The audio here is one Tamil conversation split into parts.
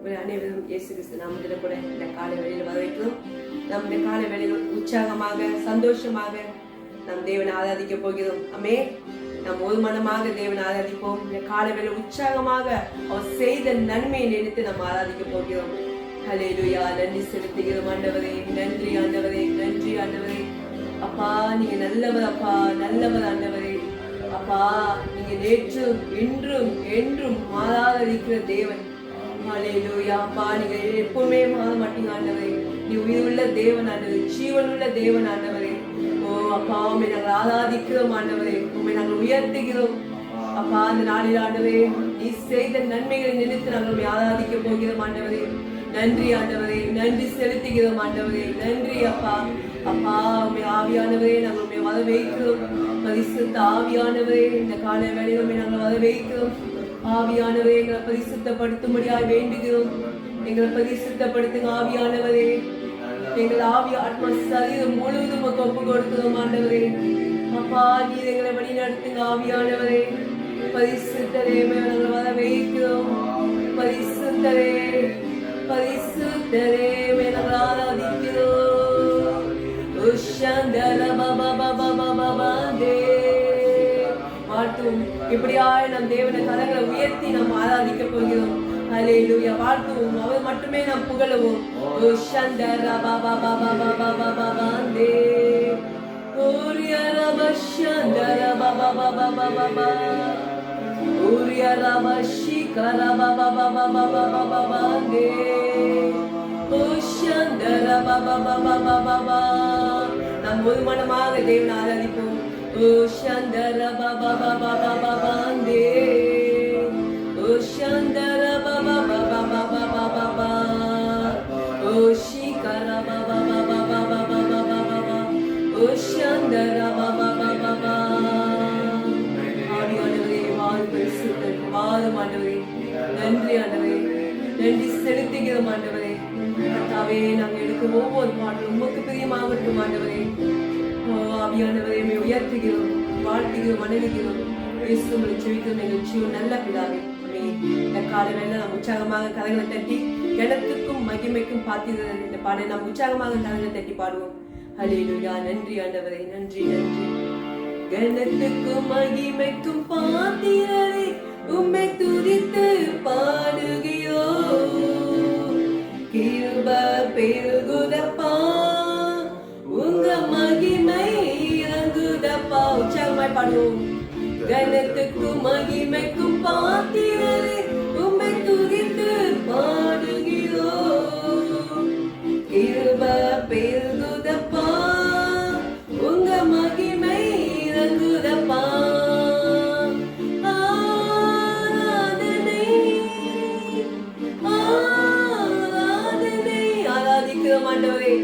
அனைவரும் இயேசு கிறிஸ்து நாமத்தில் கூட இந்த காலை வேளையில் வரவேற்கிறோம். நம் இந்த காலை வேளையில் உற்சாகமாக சந்தோஷமாக நம் தேவனை ஆராதிக்க போகிறோம். அமே நாம் ஒரு மனமாக தேவனை ஆராதிப்போம். இந்த காலை வேளையில் உற்சாகமாக அவர் செய்த நன்மையை நினைத்து நாம் ஆராதிக்க போகிறோம். ஹல்லேலூயா. நன்றி செலுத்துகிறோம் ஆண்டவரே. நன்றி ஆண்டவரே, நன்றி ஆண்டவரே. அப்பா நீங்க நல்லவர், அப்பா நல்லவர் ஆண்டவரே. அப்பா நீங்க நேற்றும் இன்றும் என்றும் மாறாத இருக்கிற தேவன். ஹல்லேலூயா. அப்பா நீங்க எப்பவுமே மாற மாட்டீங்க ஆண்டவரே. நீ உயிருள்ள தேவன் ஆண்டவரே, ஜீவனுள்ள தேவன் ஆண்டவரே. ஓ அப்பா உண்மை நாங்கள் ஆராதிக்கிறோம் ஆண்டவரே, உண்மை நாங்கள் உயர்த்துகிறோம். அப்பா அந்த நாளில் ஆண்டவரே நீ செய்த நன்மைகளை நினைத்து நாங்கள் உண்மை ஆராதிக்க போகிறோம் ஆண்டவரே. நன்றி ஆண்டவரே, நன்றி செலுத்துகிறோம் ஆண்டவரே. நன்றி அப்பா. அப்பா உண்மை ஆவியானவரே நாங்கள் உண்மை வரவேற்கிறோம். பரிசுத்த ஆவியானவரே இந்த காலை வேளையில் உண்மை நாங்கள் வரவேற்கிறோம். ஆவியானவரே எங்களை பரிசுத்தப்படுத்தும்படியாக வேண்டுகிறோம். எங்களை பரிசுத்தப்படுத்துங்க ஆவியானவரே. எங்கள் ஆவி ஆத்மா சரீரம் முழுவதும் ஒப்பு கொடுக்கிறோம் ஆண்டவரே. அப்பா நீர் எங்களை வழி நடத்துங்க ஆவியானவரே. பரிசுத்தரே நாங்கள் வரவேற்கிறோம். பரிசுத்தரே, பரிசுத்தரே நாங்கள் ஆராதிக்கிறோம். வாழ்த்துவோம். இப்படியாய் நம் தேவனை கரங்களை உயர்த்தி நாம் ஆராதிக்க போகிறோம். ஹல்லேலூயா. வாழ்த்துவோம். அவர் மட்டுமே நாம் புகழுவோம். நாம் ஒரு மனமாக தேவனை ஆராதிப்போம். ஓ சந்தர பாபா பாபா பாபா பாந்தே, ஓ சந்தர பாபா பாபா பாபா பாபா பா, ஓ ஷிகர பாபா பாபா பாபா பாபா பாபா, ஓ சந்தர பாபா பாபா பா. ஆவியானவரே வாரும் பரிசுத்தர் வாரும் ஆண்டவரே. நன்றி ஆண்டவரே, நன்றி செலுத்துகிறோம் ஆண்டவரே. கர்த்தாவே நாங்கள் எடுக்கும் ஒவ்வொரு பாடலும் உமக்கு பிரியமாகட்டும் ஆண்டவரே. ஆவியானவரை உயர்த்துகிறோம், வாழ்த்துகிறோம், வணங்குகிறோம். இயேசுவை செவிக்கிறோம் எங்கள் ஜீவன் நல்ல பிதாவே. இந்த காலை வேளை நாம் உற்சாகமாக கரங்களை தட்டி கனத்துக்கும் மகிமைக்கும் பாத்திர இந்த பாடலை நாம் உற்சாகமாக கரங்களை தட்டி பாடுவோம். ஹல்லேலூயா. நன்றி ஆண்டவரே, நன்றி நன்றி. கனத்துக்கும் மகிமைக்கும் பாத்திரரே உம்மை துதித்து பாடுகிறோம். கிருபை பெருகுதப்பா, உங்க மகிமை இறங்குதப்பா. உற்சாகமாய் பாடுவோம். கனத்துக்கும் மகிமைக்கும் பாத்திரரே உம்மை துதித்து பாடுகிறோம். கிருபை பெருகுதப்பா, உங்க மகிமை இறங்குதப்பா. ஆராதனை ஆராதனை ஆராதிக்கிறோம் ஆண்டவரே.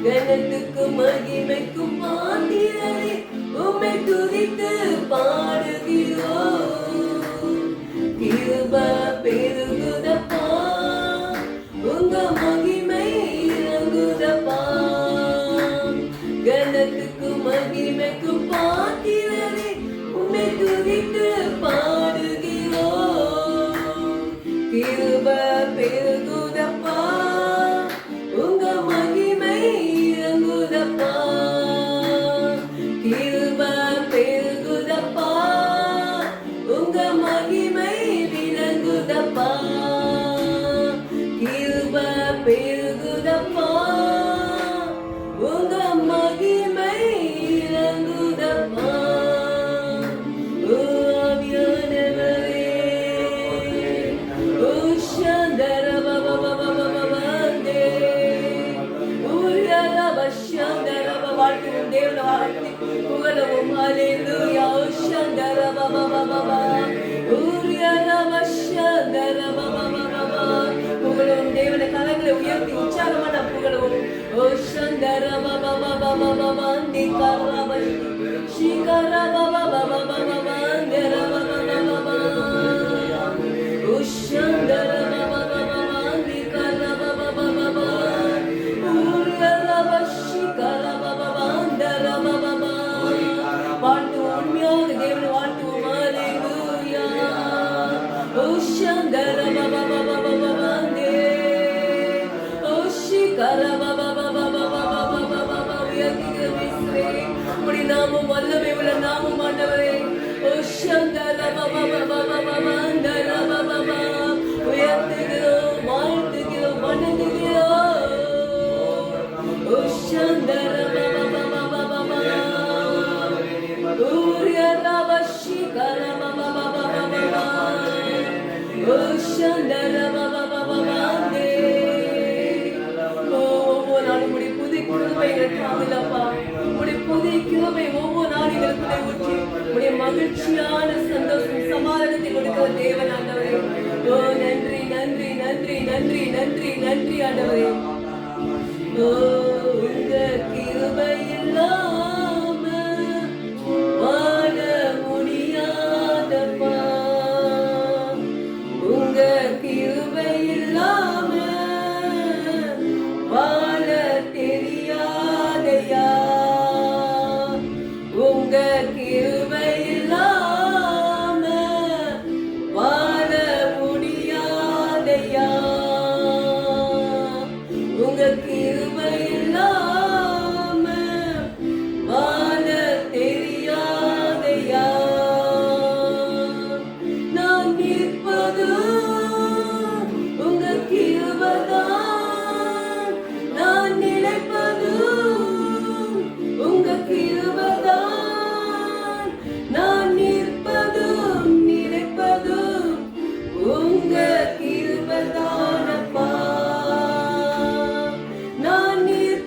கனத்துக்கும் மகிமைக்கும் பாத்திரரே உம்மை துதித்து பாடுகிறோம். கிருபை பெருகுதப்பா, உங்க மகிமை இறங்குதப்பா. கனத்துக்கும் மகிமைக்கும் பாத்திரரே உம்மை துதித்து பாடுகிறோம். கிருபை பெருகுதப்பா, உங்க மகிமை இறங்குதப்பா. கிருபை பெருகுதப்பா, உங்க மகிமை விளங்குதப்பா. கிருபை பெருகுதப்பா, உங்க மகிமை இறங்குதப்பா. ஓ ஆவியானவரே, ஓ சந்தர பவந்தே, உயர வசந்தர வாழ்த்தும் தேவனை வாழ்த்தி புகழவும். ஹல்லேலூயா. ஓ சந்தர பவ உயர வசந்தர புகழவும் தேவனை. கரங்களை உயர்த்தி உற்சாகமான புகழவும். ஓ சந்தர பவந்தே கரவஷி ஸ்ரீகர பவந்தர உஷந்தர பவந்தே கரவ உர்யரவஷி கரவந்தர வாழ்த்துவோம். உண்மையாக தேவனை வாழ்த்துவோம். ஹல்லேலூயா. உஷந்தர பவந்தே உஷிகர நாமும் வல்லமை உள்ள நாமும் ஆண்டவரே. உயர்த்துகிறோம், வாழ்த்துகிறோம், வணங்குகிறோம். ஒவ்வொரு நாளும் முடி புதிய கிருபைகளை காவலப்பா. உடைய புதிய கிருபை ஒவ்வொரு நாளும் எங்களுக்குள்ளே ஊற்றி உடைய மகிழ்ச்சியான சந்தோஷம் சமாதானத்தை கொடுக்கிற தேவன் ஆண்டவரே. ஓ நன்றி நன்றி நன்றி நன்றி நன்றி நன்றி ஆண்டவரே. ஓ உங்க கிருபை இல்லாம வாழ முடியாதப்பா. உங்க கிருபை இல்லாம வாழ தெரியாதையா. உங்க கிருபை இல்லாம வாழ முடியாதையா. உங்க கிருபை இல்லாம வாழ தெரியாதையா. நான் நிற்பது உங்க கிருபைதான், நான் நினைப்பது உங்க கிருபைதான், நான் நிற்பதும் நினைப்பதும் உங்க கிருபைதானப்பா. நான் நிற்பதும்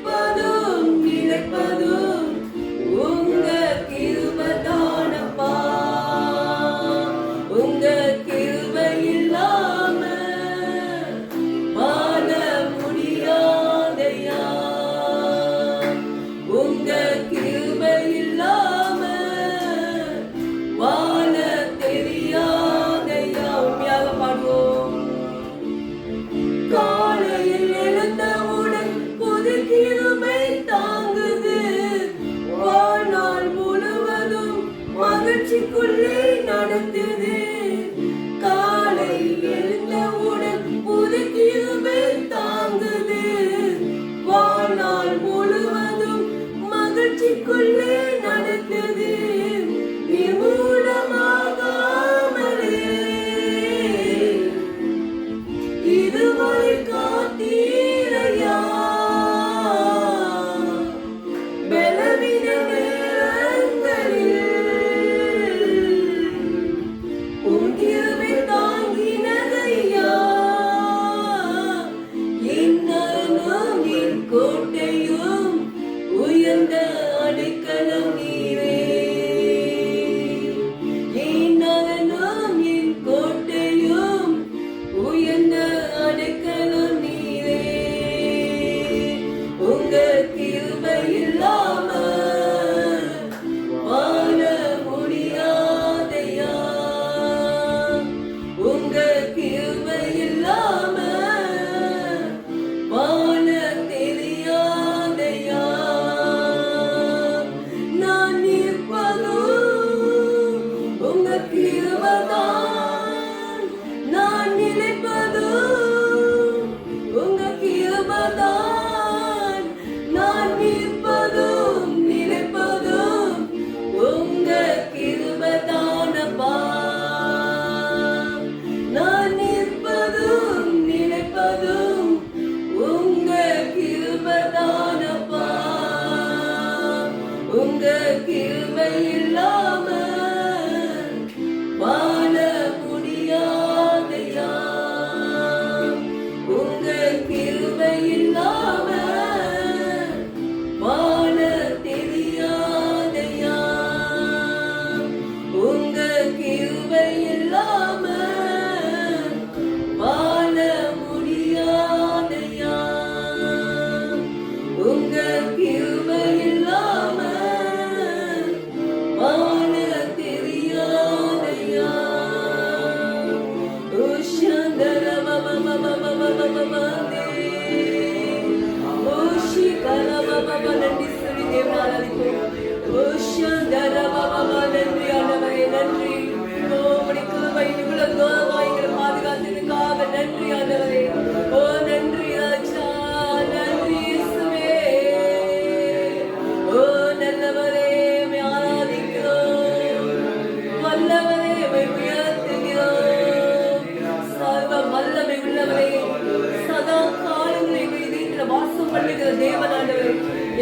பண்ணுகிற தேவன் ஆண்டவரே,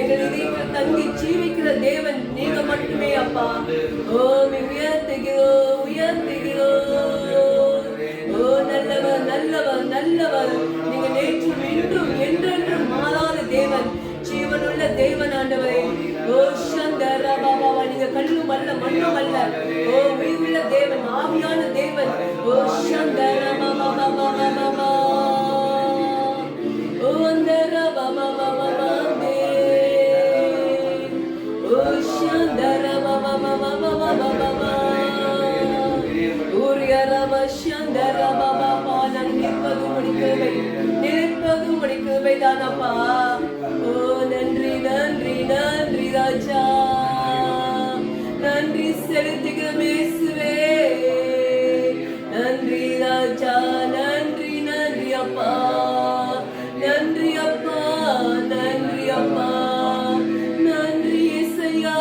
எங்கள் இதயத்தில் தங்கி ஜீவிக்கிற தேவன் நீங்க மட்டுமே அப்பா. ஓ உயர்த்துகிறோம், உயர்த்துகிறோம். ஓ நல்லவர், நல்லவர், நல்லவர். நீங்க நேற்றும் இன்றும் என்றென்றும் மாறாத தேவன், ஜீவனுள்ள தேவன் ஆண்டவரே. ஓ சந்தரா பாபா, நீங்க கல்லும் அல்ல மண்ணும் அல்ல. ஓ உயிருள்ள தேவன், ஆவியான தேவன். ஓ சந்தரா பாபா பாபா பாபா. ஓ அந்தரா பாபா பாபா பாபே. ஓ சந்தரா பாபா பாபா பாபா பாபா. ஊரியரா சந்தரா பாபா பா. நான் நிற்பது முடிக்கவே, நிற்பது முடிக்கவே தானப்பா. ஓ நன்றி நன்றி நன்றி ராஜா, நன்றி செலுத்துகிறோம் இயேசுவே. நன்றி ராஜா, நன்றி நன்றி அப்பா, நன்றி அப்பா, நன்றி அப்பா, நன்றி இயேசையா,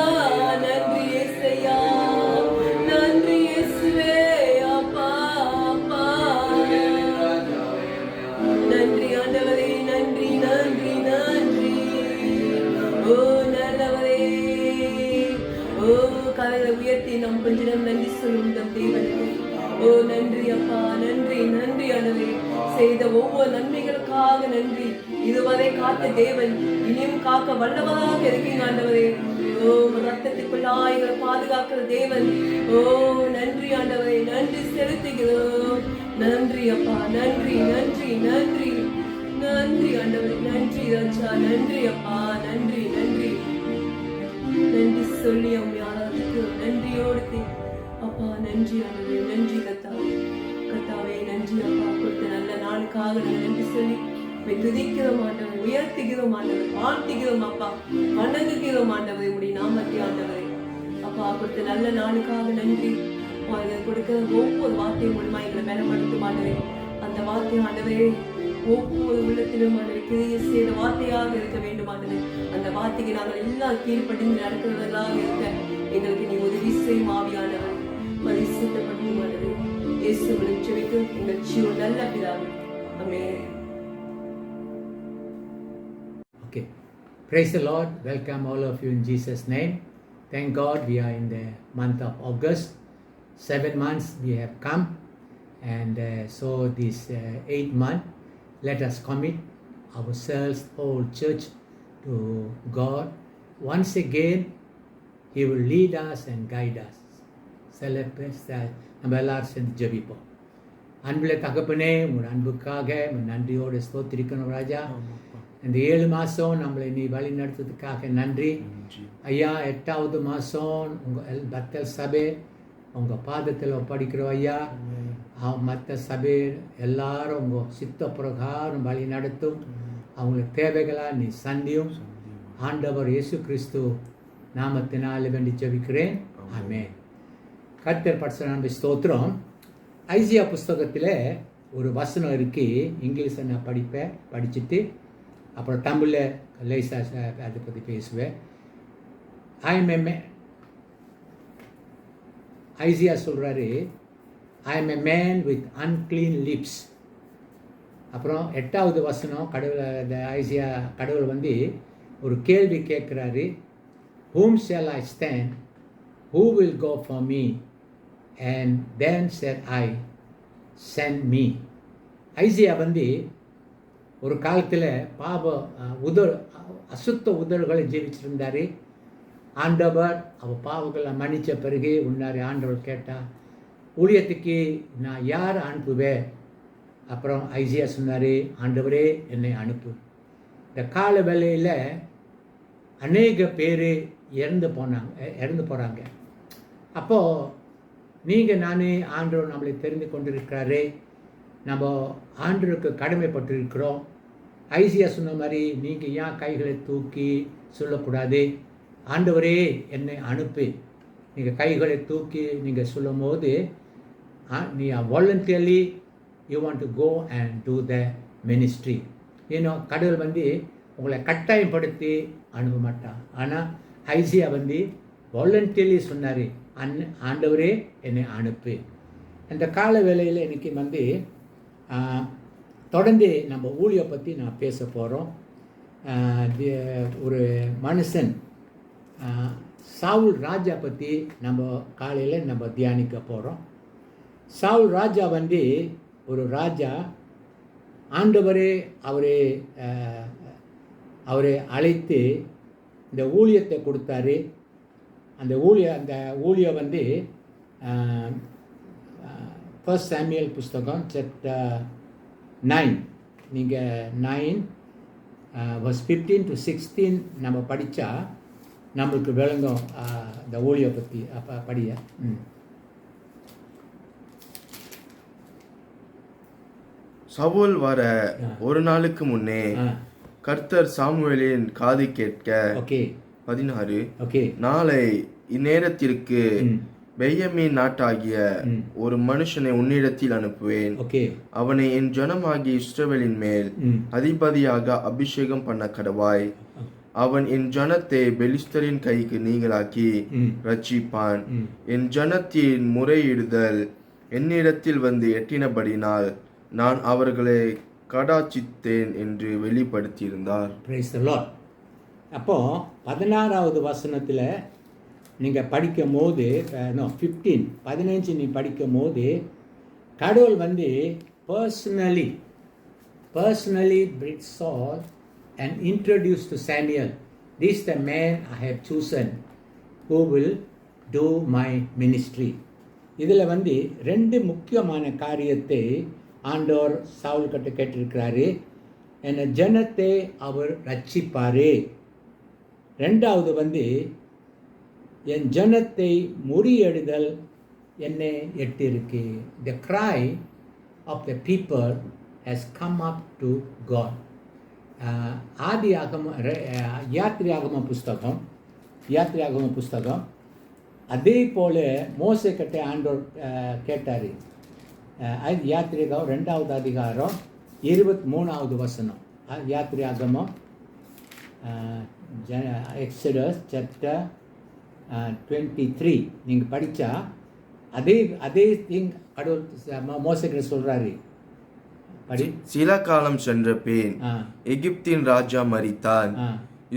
நன்றி இயேசையா, நன்றி இயேசுவே அப்பா அப்பா. நன்றி ஆண்டவரே, நன்றி நன்றி நன்றி. ஓ நல்லவரே, ஓ கரையை உயர்த்தி நம் கொஞ்ச நேரம் நன்றி சொல்லும் நம் தேவனுக்கு. ஓ நன்றி அப்பா, நன்றி நன்றி ஆண்டவரே. செய்த ஒவ்வொரு நன்மைகளுக்காக நன்றி. இதுவரை காத்த தேவன் இனியும் காக்க வல்லவராக இருக்கீங்க ஆண்டவரே. ஓ ரத்தத்துக்குள்ளாய் எங்களை பாதுகாக்கிற தேவன். ஓ நன்றி ஆண்டவரே, நன்றி செலுத்துகிறோம். நன்றி அப்பா, நன்றி நன்றி நன்றி நன்றி ஆண்டவரே, நன்றி ராஜா, நன்றி அப்பா, நன்றி நன்றி நன்றி சொல்லி அவங்க ஆராதிக்கு நன்றியோடு அப்பா. நன்றி ஆண்டவரே, நன்றி கத்தாவே, கத்தாவே நன்றி அப்பா. கொடுத்த நல்ல நாளுக்காக நாங்கள் நன்றி சொல்லி துதிக்கிறோம் ஆண்டவரை, உயர்த்துகிறோம் ஆண்டவரை, வாழ்த்துகிறோம் அப்பா, வணங்குகிறோம் ஆண்டவரை. உடைய நாமத்தை ஆண்டவரை அப்பா கொடுத்த நல்ல நாளுக்காக நன்றி. கொடுக்கிற ஒவ்வொரு வார்த்தையும் மூலமா எங்களை மேலப்படுத்தும் ஆண்டவரே. அந்த வார்த்தை ஆண்டவரே ஒவ்வொரு உள்ளத்திலும் ஆண்டவரை கிரிய செய்த வார்த்தையாக இருக்க வேண்டும் ஆண்டவரே. அந்த வார்த்தைக்கு நாங்கள் எல்லாம் கீழ்ப்படிந்து நடக்கிறவர்களாக இருக்க எங்களுக்கு நீ உதவி செய்யும் ஆவியானவர். பரிசுத்தப்படும் ஆண்டவரே, இயேசுவின் ஜெபிக்கும் எங்கள் ஜீவன் நல்ல பிதாவே, ஆமென். Okay, praise the Lord. Welcome all of you in Jesus' name. Thank God we are in the month of August. 7 months we have come, and so this 8th month, let us commit ourselves, whole church, to God. Once again, He will lead us and guide us. நம்ம எல்லாரும் சேர்ந்து ஜெபிப்போம். அன்புல தகப்பனே, உன் அன்புக்காக நன்றியோடு ஸ்தோத்திரிக்கணும் ராஜா. இந்த 7 மாதம் நம்மளை நீ வழி நடத்துறதுக்காக நன்றி ஐயா. 8வது மாதம் உங்கள் பத்தல் சபை உங்கள் பாதத்தில் படிக்கிறோம் ஐயா. மற்ற சபை எல்லாரும் உங்கள் சித்த பிரகாரம் வழி நடத்தும். அவங்களுக்கு தேவைகளாக நீ சந்தியும். ஆண்டவர் இயேசு கிறிஸ்து நாமத்தினால் வேண்டி ஜெபிக்கிறேன், ஆமென். கர்த்தர் பரிசுத்த ஸ்தோத்திரம். ஐசியா புஸ்தகத்தில் ஒரு வசனம் இருக்கு. இங்கிலீஷில் நான் படிச்சுட்டு அப்புறம் தமிழில் லேசாக அதை பற்றி பேசுவேன். ஐசியா சொல்கிறாரு, I am a man with unclean lips. அப்புறம் 8வது வசனம் ஐசியா கடவுள் ஒரு கேள்வி கேட்குறாரு, whom shall I stand, who will go for me, and then said I, send me. Isaiah ஒரு காலத்தில் அசுத்த உதடுகளை ஜீவிச்சிருந்தார். ஆண்டவர் அவள் பாவங்களை மன்னித்த பிறகு உன்னாரு ஆண்டவர் கேட்டால் ஊழியத்துக்கு நான் யார் அனுப்புவேன்? அப்புறம் ஐசியா சொன்னார், ஆண்டவரே என்னை அனுப்பு. இந்த கால வேளையில் அநேக பேர் இறந்து போகிறாங்க. அப்போது நீங்கள் நானே ஆண்டவர் நம்மளை தெரிந்து கொண்டிருக்கிறாரே, நம்ம ஆண்டவருக்கு கடமைப்பட்டிருக்கிறோம். ஐசியா சொன்ன மாதிரி நீங்கள் ஏன் கைகளை தூக்கி சொல்லக்கூடாது, ஆண்டவரே என்னை அனுப்பு. நீங்கள் கைகளை தூக்கி நீங்கள் சொல்லும் போது நீ voluntarily you want to go and do the ministry. கடவுள் உங்களை கட்டாயப்படுத்தி அனுப்ப மாட்டான். ஆனால் ஐசியா வாலண்டியர்லி சொன்னார், ஆண்டவரே என்னை அனுப்பு. அந்த கால வேளையில் இன்றைக்கி தொடர்ந்து நம்ம ஊழியை பற்றி நான் பேச போகிறோம். ஒரு மனுஷன் சவுல் ராஜா பற்றி நம்ம காலையில் நம்ம தியானிக்க போகிறோம். சவுல் ராஜா வந்து ஒரு ராஜா, ஆண்டவரே அவரை அழைத்து இந்த ஊழியத்தை கொடுத்தாரு. அந்த ஊழியம் வந்து ஃபர்ஸ்ட் சாமுவேல் புஸ்தகம் சாப்டர் 9, நீங்கள் 9 verse 15 to 16 நம்ம படித்தா நம்மளுக்கு விளங்கும் இந்த ஊழியை பற்றி. படிய சவுல் வர ஒரு நாளுக்கு முன்னே கர்த்தர் சாமுவேலின் காது கேட்க 16 நாளை இந்நேரத்திற்கு பென்யமீன் நாட்டாகிய ஒரு மனுஷனை உன்னிடத்தில் அனுப்புவேன். அவனை என் ஜனமாகிய இஸ்ரவேலின் மேல் அதிபதியாக அபிஷேகம் பண்ண கடவாய். அவன் என் ஜனத்தை பெலிஸ்தரின் கைக்கு நீங்களாக்கி ரட்சிப்பான். என் ஜனத்தின் முறையிடுதல் என்னிடத்தில் வந்து எட்டினபடினால் நான் அவர்களை கடாச்சித்தேன் என்று வெளிப்படுத்தியிருந்தார். அப்போ 16வது வசனத்தில் நீங்கள் படிக்கும் போது 15 நீ படிக்கும் போது கடவுள் வந்து personally brought Saul and introduced to Samuel, this is the man I have chosen who will do my ministry. இதில் வந்து 2 முக்கியமான காரியத்தை ஆண்டவர் சவுல் கிட்ட கேட்டிருக்கிறாரு. என் ஜனத்தை அவர் ரட்சிப்பார். 2வது வந்து என் ஜனத்தை முறியடிதல் என்னை எட்டிருக்கு. The cry of the people has come up to God. யாத்திரையாகம புஸ்தகம் அதே போல் மோசே கிட்ட ஆண்டவர் கேட்டார். யாத்திரையாகமம் 2வது அதிகாரம் 23வது வசனம். யாத்திரையாகமம் எக்ஸடஸ் சாப்டர் 23 நீங்கள் படித்தா அதே திங் கடவுள் மோசே சொல்கிறாரு. சில காலம் சென்ற பின் எகிப்தின் ராஜா மரித்தான்.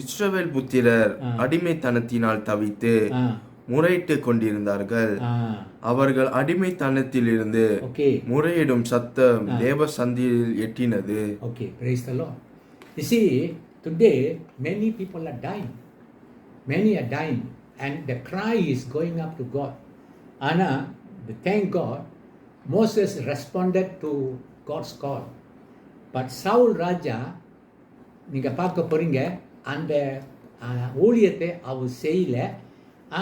இஸ்ரவேல் புத்திரர் அடிமைத்தனத்தினால் தவித்து முறையிட்டு கொண்டிருந்தார்கள். அவர்கள் அடிமைத்தனத்திலிருந்து முறையிடும் சத்தம் தேவ சந்தியில் எட்டினது. You see, today many people are dying. Many are dying and the cry is going up to God. Anna, thank God, Moses responded to God's call. But Saul Raja, நீங்கள் பார்க்க போகிறீங்க, அந்த ஊழியத்தை அவர் செய்யல.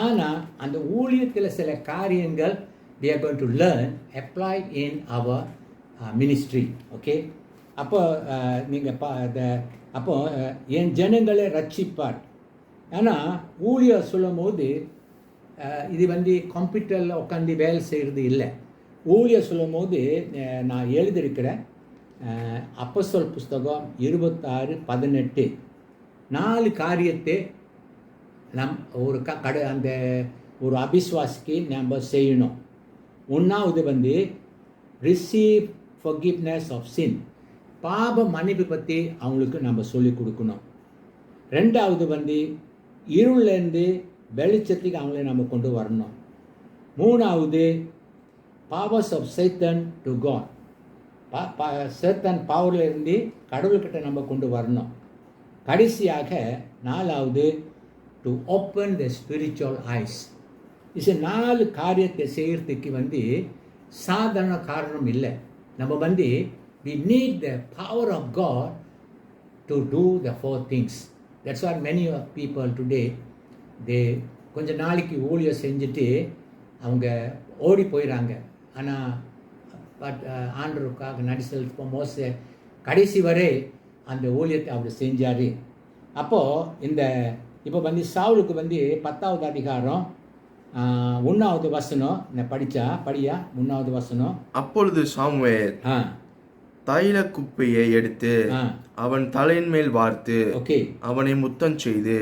ஆனால் அந்த ஊழியத்தில் சில காரியங்கள் we are going to learn, apply in our ministry. Okay? அப்போ நீங்கள் அப்போ என் ஜனங்களை ரட்சிப்பார். ஆனால் ஊழியர் சொல்லும் போது இது வந்து கம்ப்யூட்டரில் உட்காந்து வேலை செய்கிறது இல்லை. ஊழியர் சொல்லும் போது நான் எழுதியிருக்கிறேன். அப்போஸ்தலர் புஸ்தகம் 26:18 4 காரியத்தை அந்த ஒரு அபிஸ்வாசிக்கு நம்ம செய்யணும். 1வது வந்து ரிசீவ் ஃபர்கிவ்னஸ் ஆஃப் சின், பாப மன்னிப்பு பற்றி அவங்களுக்கு நம்ம சொல்லிக் கொடுக்கணும். 2வது வந்து இருளிலேருந்து வெளிச்சத்துக்கு அவங்கள நம்ம கொண்டு வரணும். 3வது powers of Satan to God, Satan பவர்லேருந்து கடவுள்கிட்ட நம்ம கொண்டு வரணும். கடைசியாக 4வது to open the spiritual eyes. இது 4 காரியத்தை செய்கிறதுக்கு வந்து சாதாரண காரணம் இல்லை. நம்ம வந்து we need the power of God to do the 4 things. That's why many of people today, they கொஞ்ச நாளைக்கு ஊழியம் செஞ்சுட்டு அவங்க ஓடி போயிடறாங்க. ஆனால் பட் ஆண்டவருக்காக நடிசல் மோசே கடைசி வரை அந்த ஊழியத்தை அவர் செஞ்சார். அப்போது இப்போ வந்து சவுலுக்கு வந்து 10வது அதிகாரம் 1வது வசனம் படியா 1வது வசனம். அப்பொழுது சாமுவேல் தைல குப்பையை எடுத்து அவன் தலையின் மேல் வார்த்து அவனை முத்தம் செய்து,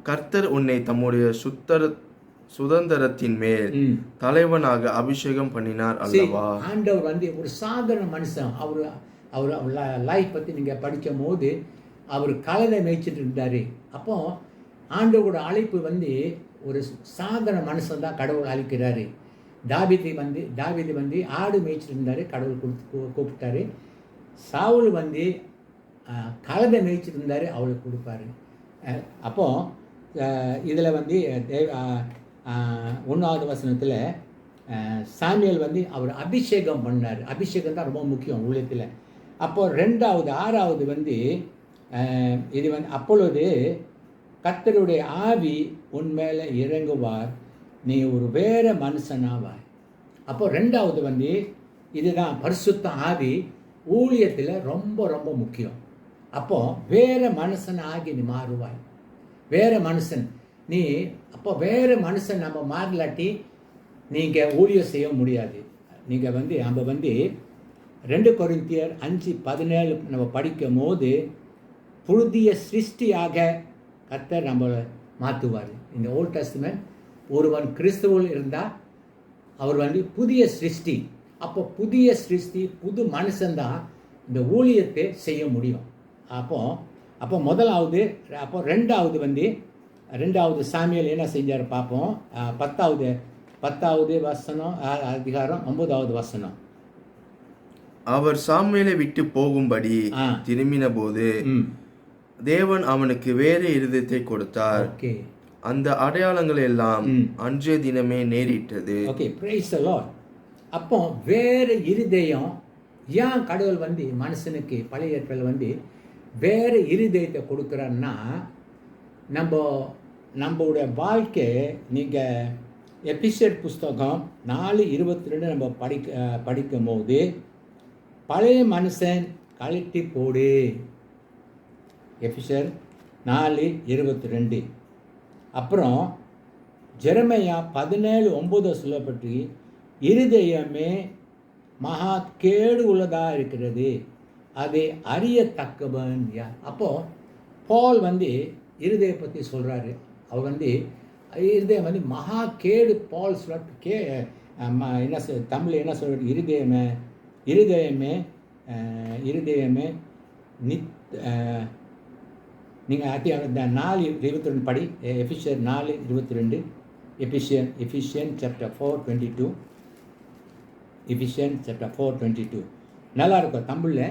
கர்த்தர் உன்னை தம்முடைய சுதந்திரத்தின் மேல் தலைவனாக அபிஷேகம் பண்ணினார் அல்லவா. ஆண்டவர் வந்து ஒரு சாதாரண மனுஷன். அவர் லைஃப் பற்றி நீங்கள் படிக்கும் போது அவர் கழுதை மேய்ச்சிட்டு இருந்தார். அப்போ ஆண்டவரோட அழைப்பு வந்து ஒரு சாதாரண மனுஷன் தான் கடவுள் அழைக்கிறாரு. தாவீது வந்து ஆடு மேய்ச்சிட்டு இருந்தார், கடவுள் கூப்பிட்டாரு. சவுல் வந்து கழுதை மேய்ச்சிட்டு இருந்தார், அவளுக்கு கொடுப்பாரு. அப்போது இதில் வந்து 1வது வசனத்தில் சாமுவேல் வந்து அவர் அபிஷேகம் பண்ணார். அபிஷேகம் தான் ரொம்ப முக்கியம் ஊழியத்தில். அப்போது 6வது வந்து இது வந்து அப்பொழுது கர்த்தருடைய ஆவி உன் மேலே இறங்குவார், நீ ஒரு வேற மனுஷனாவாய். அப்போ 2வது வந்து இதுதான் பரிசுத்த ஆவி ஊழியத்தில் ரொம்ப ரொம்ப முக்கியம். அப்போ வேற மனுஷன் ஆகி நீ மாறுவாய், வேற மனுஷன் நீ. அப்போ வேற மனுஷன் நம்ம மாறலாட்டி நீங்கள் ஊழியம் செய்ய முடியாது. நீங்கள் வந்து நம்ம வந்து 2 கொரிந்தியர் 5:17 நம்ம படிக்கும் போது புதிய சிருஷ்டியாக கர்த்தர் நம்மளை மாற்றுவார். இந்த ஓல்ட் டெஸ்டமென்ட் ஒருவன் கிறிஸ்துவில் இருந்தால் அவர் வந்து புதிய சிருஷ்டி. அப்போ புதிய சிருஷ்டி புது மனுஷன்தான் இந்த ஊழியத்தை செய்ய முடியும். அப்போ முதலாவது. அப்போ 2வது சாமுவேல் என்ன செஞ்சார் பார்ப்போம். 10வது வசனம் அதிகாரம் 9வது வசனம். அவர் சாமுவேலை விட்டு போகும்படி திரும்பின போது தேவன் அவனுக்கு வேற இருதயத்தை கொடுத்தார். அந்த அடையாளங்கள் எல்லாம் அன்றைய தினமே நேரிட்டது. அப்போ வேற இருதயம் ஏன் கடவுள் வந்து மனுஷனுக்கு பழைய ஏற்பாடுல வந்து வேற இருதயத்தை கொடுக்குறான்னா, நம்மளுடைய வாழ்க்கை. நீங்கள் எபிசோட் புஸ்தகம் 4:22 நம்ம படிக்கும் போது பழைய மனுஷன் கழட்டி போடு. எபிசோட் 4:22. அப்புறம் ஜெரமையா 17:9 சொல்லப்பட்டு இருதயமே மகா கேடு உள்ளதாக இருக்கிறது, அதை அறியத்தக்கவன் யார். அப்போது பால் வந்து இருதய பற்றி சொல்கிறாரு. அவர் வந்து இருதயம் வந்து மகா கேடு. பால் சொல்ல என்ன தமிழில் என்ன சொல்கிறது, இருதயமே நீங்கள் 4:22 படி. எபிசியன் 4:22. எபிசியன் சாப்டர் 4:22. எபிசியன் சாப்டர் 4:22 நல்லாயிருக்கும். தமிழில்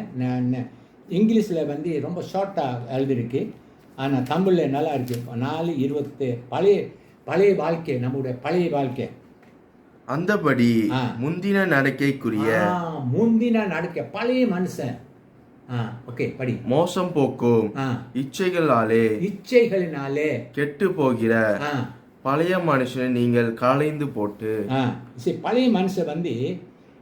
இங்கிலீஷில் வந்து ரொம்ப ஷார்ட்டாக எழுதிருக்கு, ஆனால் தமிழில் நல்லா இருக்கு. 4:20 பழைய வாழ்க்கை, நம்முடைய பழைய வாழ்க்கை. அந்தபடி முந்தின நடக்கை பழைய மனுஷன். ஓகே படி. மோசம் போக்கும் இச்சைகளினாலே கெட்டு போகிற பழைய மனுஷனை நீங்கள் களைந்து போட்டு. பழைய மனுஷன் வந்து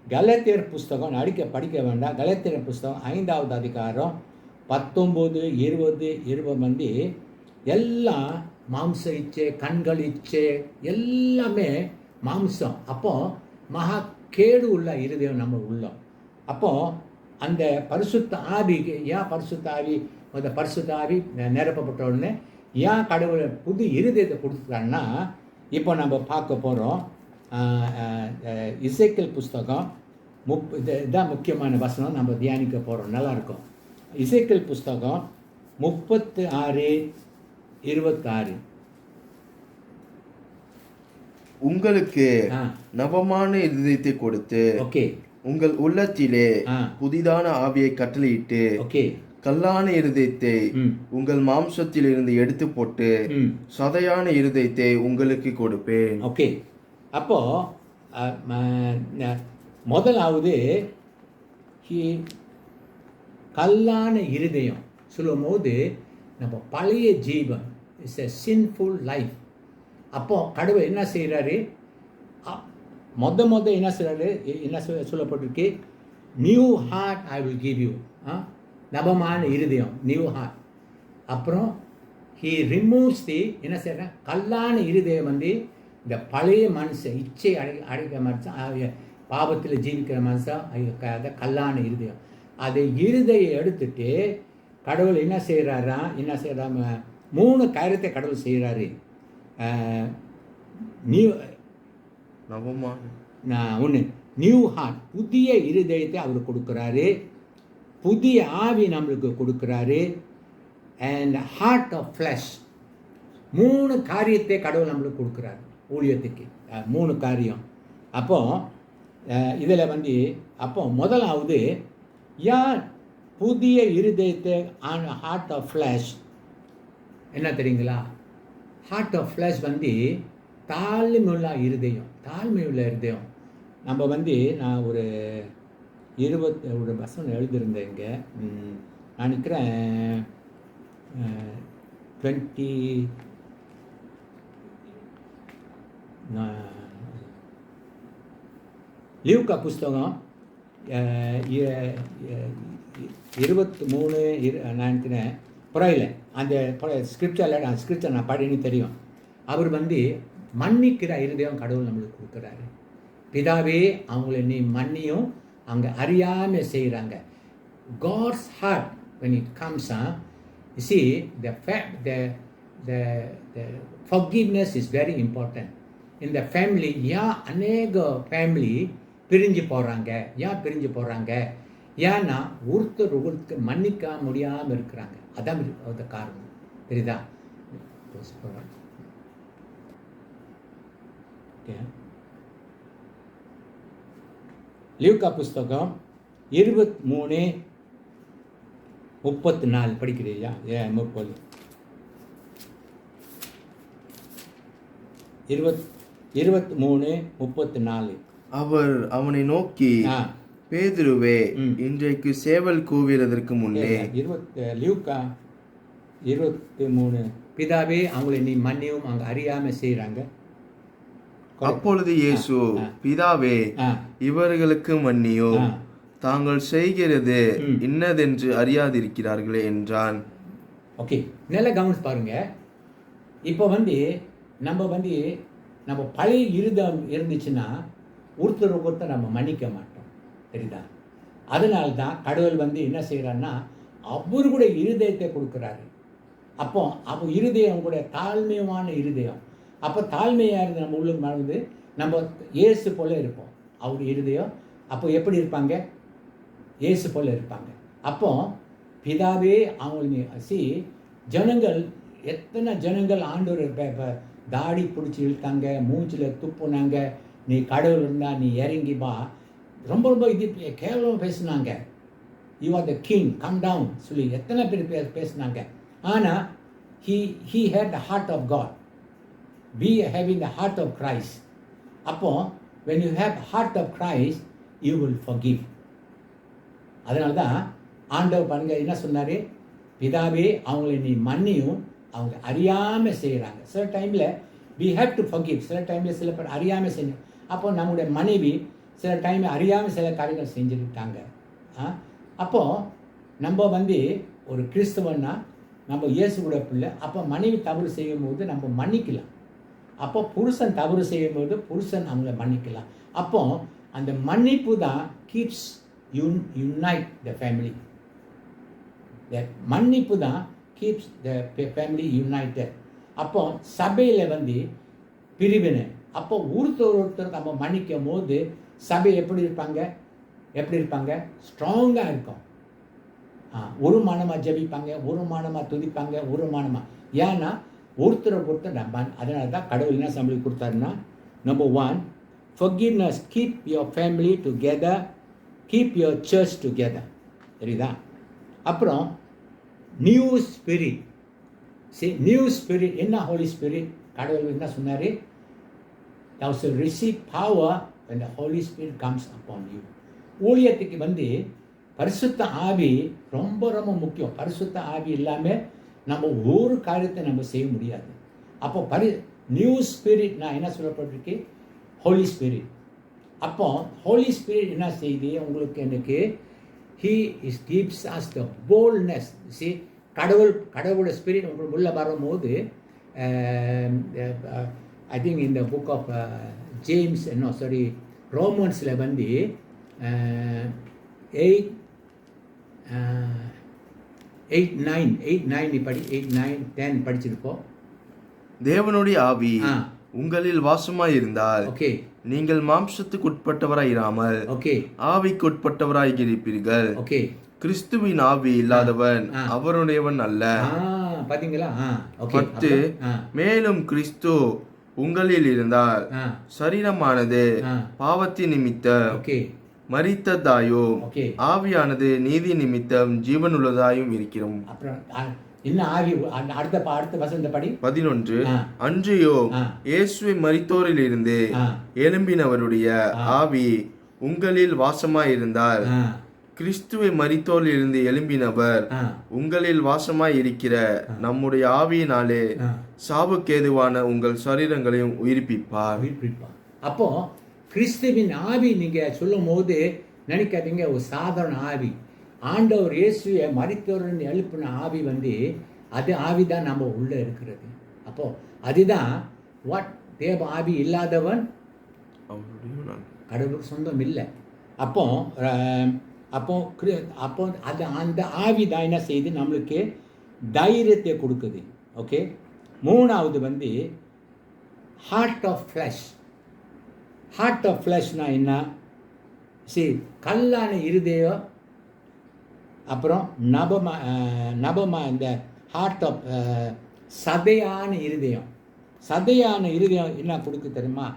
கலாத்தியர் புஸ்தகம் படிக்க வேண்டாம். கலாத்தியர் புஸ்தகம் 5வது அதிகாரம் 19, 20 வந்து எல்லாம் மாம்ச இச்சை, கண்கள் இச்சை, எல்லாமே மாம்சம். அப்போ மகா கேடு உள்ள இருதயம் நம்ம உள்ளோம். அப்போ அந்த பரிசுத்த ஆவிக்கு ஏன் பரிசுத்த ஆவி நிரப்பப்பட்ட உடனே ஏன் கடவுள் புது இருதயத்தை கொடுத்துட்டான்னா, இப்போ நம்ம பார்க்க போகிறோம். இசைக்கேல் புஸ்தகம் இதுதான் முக்கியமான வசனம் நம்ம தியானிக்க போகிறோம். நல்லாயிருக்கும். இசைக்கேல் புஸ்தகம் 36:26. உங்களுக்கு நவமான இருதயத்தை கொடுத்து உங்கள் உள்ளத்திலே புதிதான ஆவியை கட்டளையிட்டு கல்லான இருதயத்தை உங்கள் மாம்சத்தில் இருந்து எடுத்து போட்டு சதையான இருதயத்தை உங்களுக்கு கொடுப்பேன். ஓகே. அப்போ முதலாவது கல்லான இருதயம் சொல்லும் போது நம்ம பழைய ஜீவன் இட்ஸ் எ சின்ஃபுல் லைஃப். அப்போ கடவுள் என்ன செய்கிறாரு, என்ன செய்கிறாரு, என்ன சொல்லப்பட்டிருக்கு, new heart I will give you. நவமான இருதயம், நியூ ஹார்ட். அப்புறம் ஹீ ரிமூவ்ஸ் என்ன செய்யற கல்லான இருதயம் வந்து இந்த பழைய மனுஷன் இச்சை அடைக்கிற மனுஷன், பாவத்தில் ஜீவிக்கிற மனுஷன், கல்லான இருதயம். அதை இருதயம் எடுத்துட்டு கடவுள் என்ன செய்கிறாரா, 3 காரியத்தை கடவுள் செய்கிறாரு. ஒன்று நியூ ஹார்ட், புதிய இருதயத்தை அவர் கொடுக்குறாரு. புதிய ஆவி நம்மளுக்கு கொடுக்குறாரு. And heart of flush. 3 காரியத்தை கடவுள் நம்மளுக்கு கொடுக்குறாரு ஊழியத்துக்கு. 3 காரியம். அப்போ இதில் வந்து அப்போ முதலாவது யார் புதிய இருதயத்தை ஹார்ட் ஆஃப் ஃப்ளஷ் என்ன தெரியுங்களா? ஹார்ட் ஆஃப் ஃப்ளஷ் வந்து தாழ்மையுள்ள இருதயம். நம்ம வந்து நான் ஒரு 20 வசனம் எழுதியிருந்தேன் இங்கே. நான் நிற்கிறேன் 20 லூக்கா புஸ்தகம் 23 நான் நினைக்கிறேன் புறையில் அந்த ஸ்கிரிப்சர் நான் படின்னு தெரியும். அவர் வந்து மன்னிக்கிற இருதயம் கடவுள் நம்மளுக்கு கொடுக்குறாரு. பிதாவே அவங்கள நீ மன்னியும், அவங்க அறியாமல் செய்கிறாங்க. God's heart when it comes you see the forgiveness is very important in the family. அநேக ஃபேமிலி பிரிஞ்சு போகிறாங்க. பிரிஞ்சு போகிறாங்க? ஏன்னா ஒருத்தர் மன்னிக்க முடியாமல் இருக்கிறாங்க. அதான் அந்த காரணம். தெரியுதா? லூக்கா புஸ்தகம் 23:34 படிக்கிறீயா? 23:34 அவர் அவனை நோக்கி, பேதுருவே, இன்றைக்கு சேவல் கூவுகிறதற்கு முன்னே. லூக்கா 23 பிதாவே அவங்களை நீ மன்னியும், அவங்க அறியாம செய்யறாங்க. அப்பொழுது இயேசு, பிதாவே இவர்களுக்கு மன்னியும், தாங்கள் செய்கிறது இன்னதென்று அறியாதிருக்கிறார்களே என்றான். ஓகே, நல்ல கவனிச்சு பாருங்க. இப்போ வந்து நம்ம பழைய இருதம் இருந்துச்சுன்னா ஒருத்தர் நம்ம மன்னிக்க மாட்டோம். தெரியுதா? அதனால தான் கடவுள் வந்து என்ன செய்கிறாருன்னா அவரு கூட இருதயத்தை கொடுக்குறாரு. அப்போ இருதயம் கூட தாழ்மையான இருதயம். அப்போ தாழ்மையாக இருந்து நம்ம உள்ளுக்கு மறந்து நம்ம இயேசு போல இருப்போம். அவர் இருதயம் அப்போ எப்படி இருப்பாங்க? இயேசு போல இருப்பாங்க. அப்போ பிதாவே அவங்களுக்கு ஜனங்கள் எத்தனை ஜனங்கள் ஆண்டவர் தாடி பிடிச்சி இழுத்தாங்க, மூஞ்சில் துப்புனாங்க, நீ கடவுள் இருந்தா நீ இறங்கி வா, ரொம்ப இது கேவலம் பேசினாங்க. You are the king, come down சொல்லி எத்தனை பேர் பேசினாங்க. ஆனால் he had the heart of God. We are having the heart of Christ. அப்போ when you have the heart of Christ, you will forgive. அதனால தான் ஆண்டவர் பாருங்க என்ன சொன்னார்? பிதாவே அவங்களை நீ மன்னியும், அவங்க அறியாமல் செய்கிறாங்க. சில டைமில் we have to forgive. சில டைமில் சில பேர் அறியாமல் செஞ்சு, அப்போ நம்முடைய மனைவி சில டைம் அறியாமல் சில காரியங்கள் செஞ்சுருக்காங்க. அப்போது நம்ம வந்து ஒரு கிறிஸ்தவன்னா நம்ம இயேசுவோட பிள்ளை. அப்போ மனைவி தவறு செய்யும் போது நம்ம மன்னிக்கலாம். அப்போ புருஷன் தவறு செய்யும் போது புருஷன் அவங்கள மன்னிக்கலாம். அப்போ அந்த மன்னிப்பு தான் கீப்ஸ் யுனைட் த ஃபேமிலி. மன்னிப்பு தான் கீப்ஸ் த ஃபேமிலி யுனைடட். அப்போ சபையில் வந்து பிரிவினை. அப்போ ஒருத்தர் நம்ம மன்னிக்கும் போது சபை எப்படி இருப்பாங்க? ஸ்ட்ராங்காக இருக்கும். ஒரு மனமாக ஜபிப்பாங்க, ஒரு மனமாக துதிப்பாங்க, ஒரு மனமாக. ஏன்னா ஒருத்தர் நம்ம. அதனால தான் கடவுள் என்ன சம்பளம் கொடுத்தாருன்னா, number 1 forgiveness, keep your family together, keep your church together. சரிதா? அப்புறம் நியூ ஸ்பிரிட். நியூ ஸ்பிரிட் என்ன? ஹோலி ஸ்பிரிட். கடவுள் என்ன சொன்னார்? thou shall receive power when the Holy Spirit comes upon you. ஊழியத்துக்கு வந்து பரிசுத்த ஆவி ரொம்ப ரொம்ப முக்கியம். பரிசுத்த ஆவி இல்லாமல் நம்ம ஒரு காரியத்தை நம்ம செய்ய முடியாது. அப்போ நியூ ஸ்பிரிட் நான் என்ன சொல்லப்பட்டிருக்கு? ஹோலி ஸ்பிரிட். அப்போ ஹோலி ஸ்பிரிட் என்ன செய்யுது உங்களுக்கு? எனக்கு he gives us the boldness. see கடவுளோட ஸ்பிரிட் உங்களுக்கு உள்ள வரும்போது I think in the book of James, Romans வந்து 8:9 படி 8:9-10 படிச்சிருப்போம். தேவனுடைய ஆவி உங்களில் வாசமாய் இருந்தால் நீங்கள் மாம்சத்துக்கு உட்பட்டவராய் இராமல் ஆவிக்கு உட்பட்டவராய் இருப்பீர்கள். கிறிஸ்துவின் ஆவி இல்லாதவன் அவருடையவன் அல்ல. பாத்தீங்களா? 10 மேலும் கிறிஸ்து உங்களில் இருந்தால் சரீரமானது பாவத்தின் நிமித்தம் மரித்ததாயும் ஆவியானது நீதி நிமித்தம் ஜீவனுள்ளதாயும் இருக்கிறோம். இன்னும் ஆவி அடுத்த வசந்த படி 11 அன்றியோ இயேசுவை மரித்தோரில் இருந்து எழும்பினவருடைய ஆவி உங்களில் வாசமாயிருந்தால் கிறிஸ்துவை மரித்தோரில் இருந்து எழும்பினவர் உங்களில் வாசமாய் இருக்கிற நம்முடைய ஆவியினாலே சாவுக்கேதுவான உங்கள் சரீரங்களையும் உயிர்ப்பிப்பார். அப்போ கிறிஸ்துவின் ஆவி நீங்க சொல்லும் போது நினைக்காதீங்க ஒரு சாதாரண ஆவி. ஆண்டவர் இயேசுவை மரித்தோரில் எழுப்பின ஆவி அது ஆவிதான் நம்ம உள்ள இருக்கிறது. அப்போ அதுதான் வாட் தேவ ஆவி இல்லாதவன் கடவுளுக்கு சொந்தம் இல்லை. அப்போ அப்போ அப்போ அது அந்த ஆவி தான் என்ன செய்து நம்மளுக்கு தைரியத்தை கொடுக்குது. ஓகே, மூணாவது heart of flesh. Heart of ஃப்ளஷ்னா என்ன? கல்லான இருதயம், அப்புறம் நபமா இந்த ஹார்ட் ஆஃப் சதையான இருதயம். சதையான இருதயம் என்ன கொடுக்கு தெரியுமா?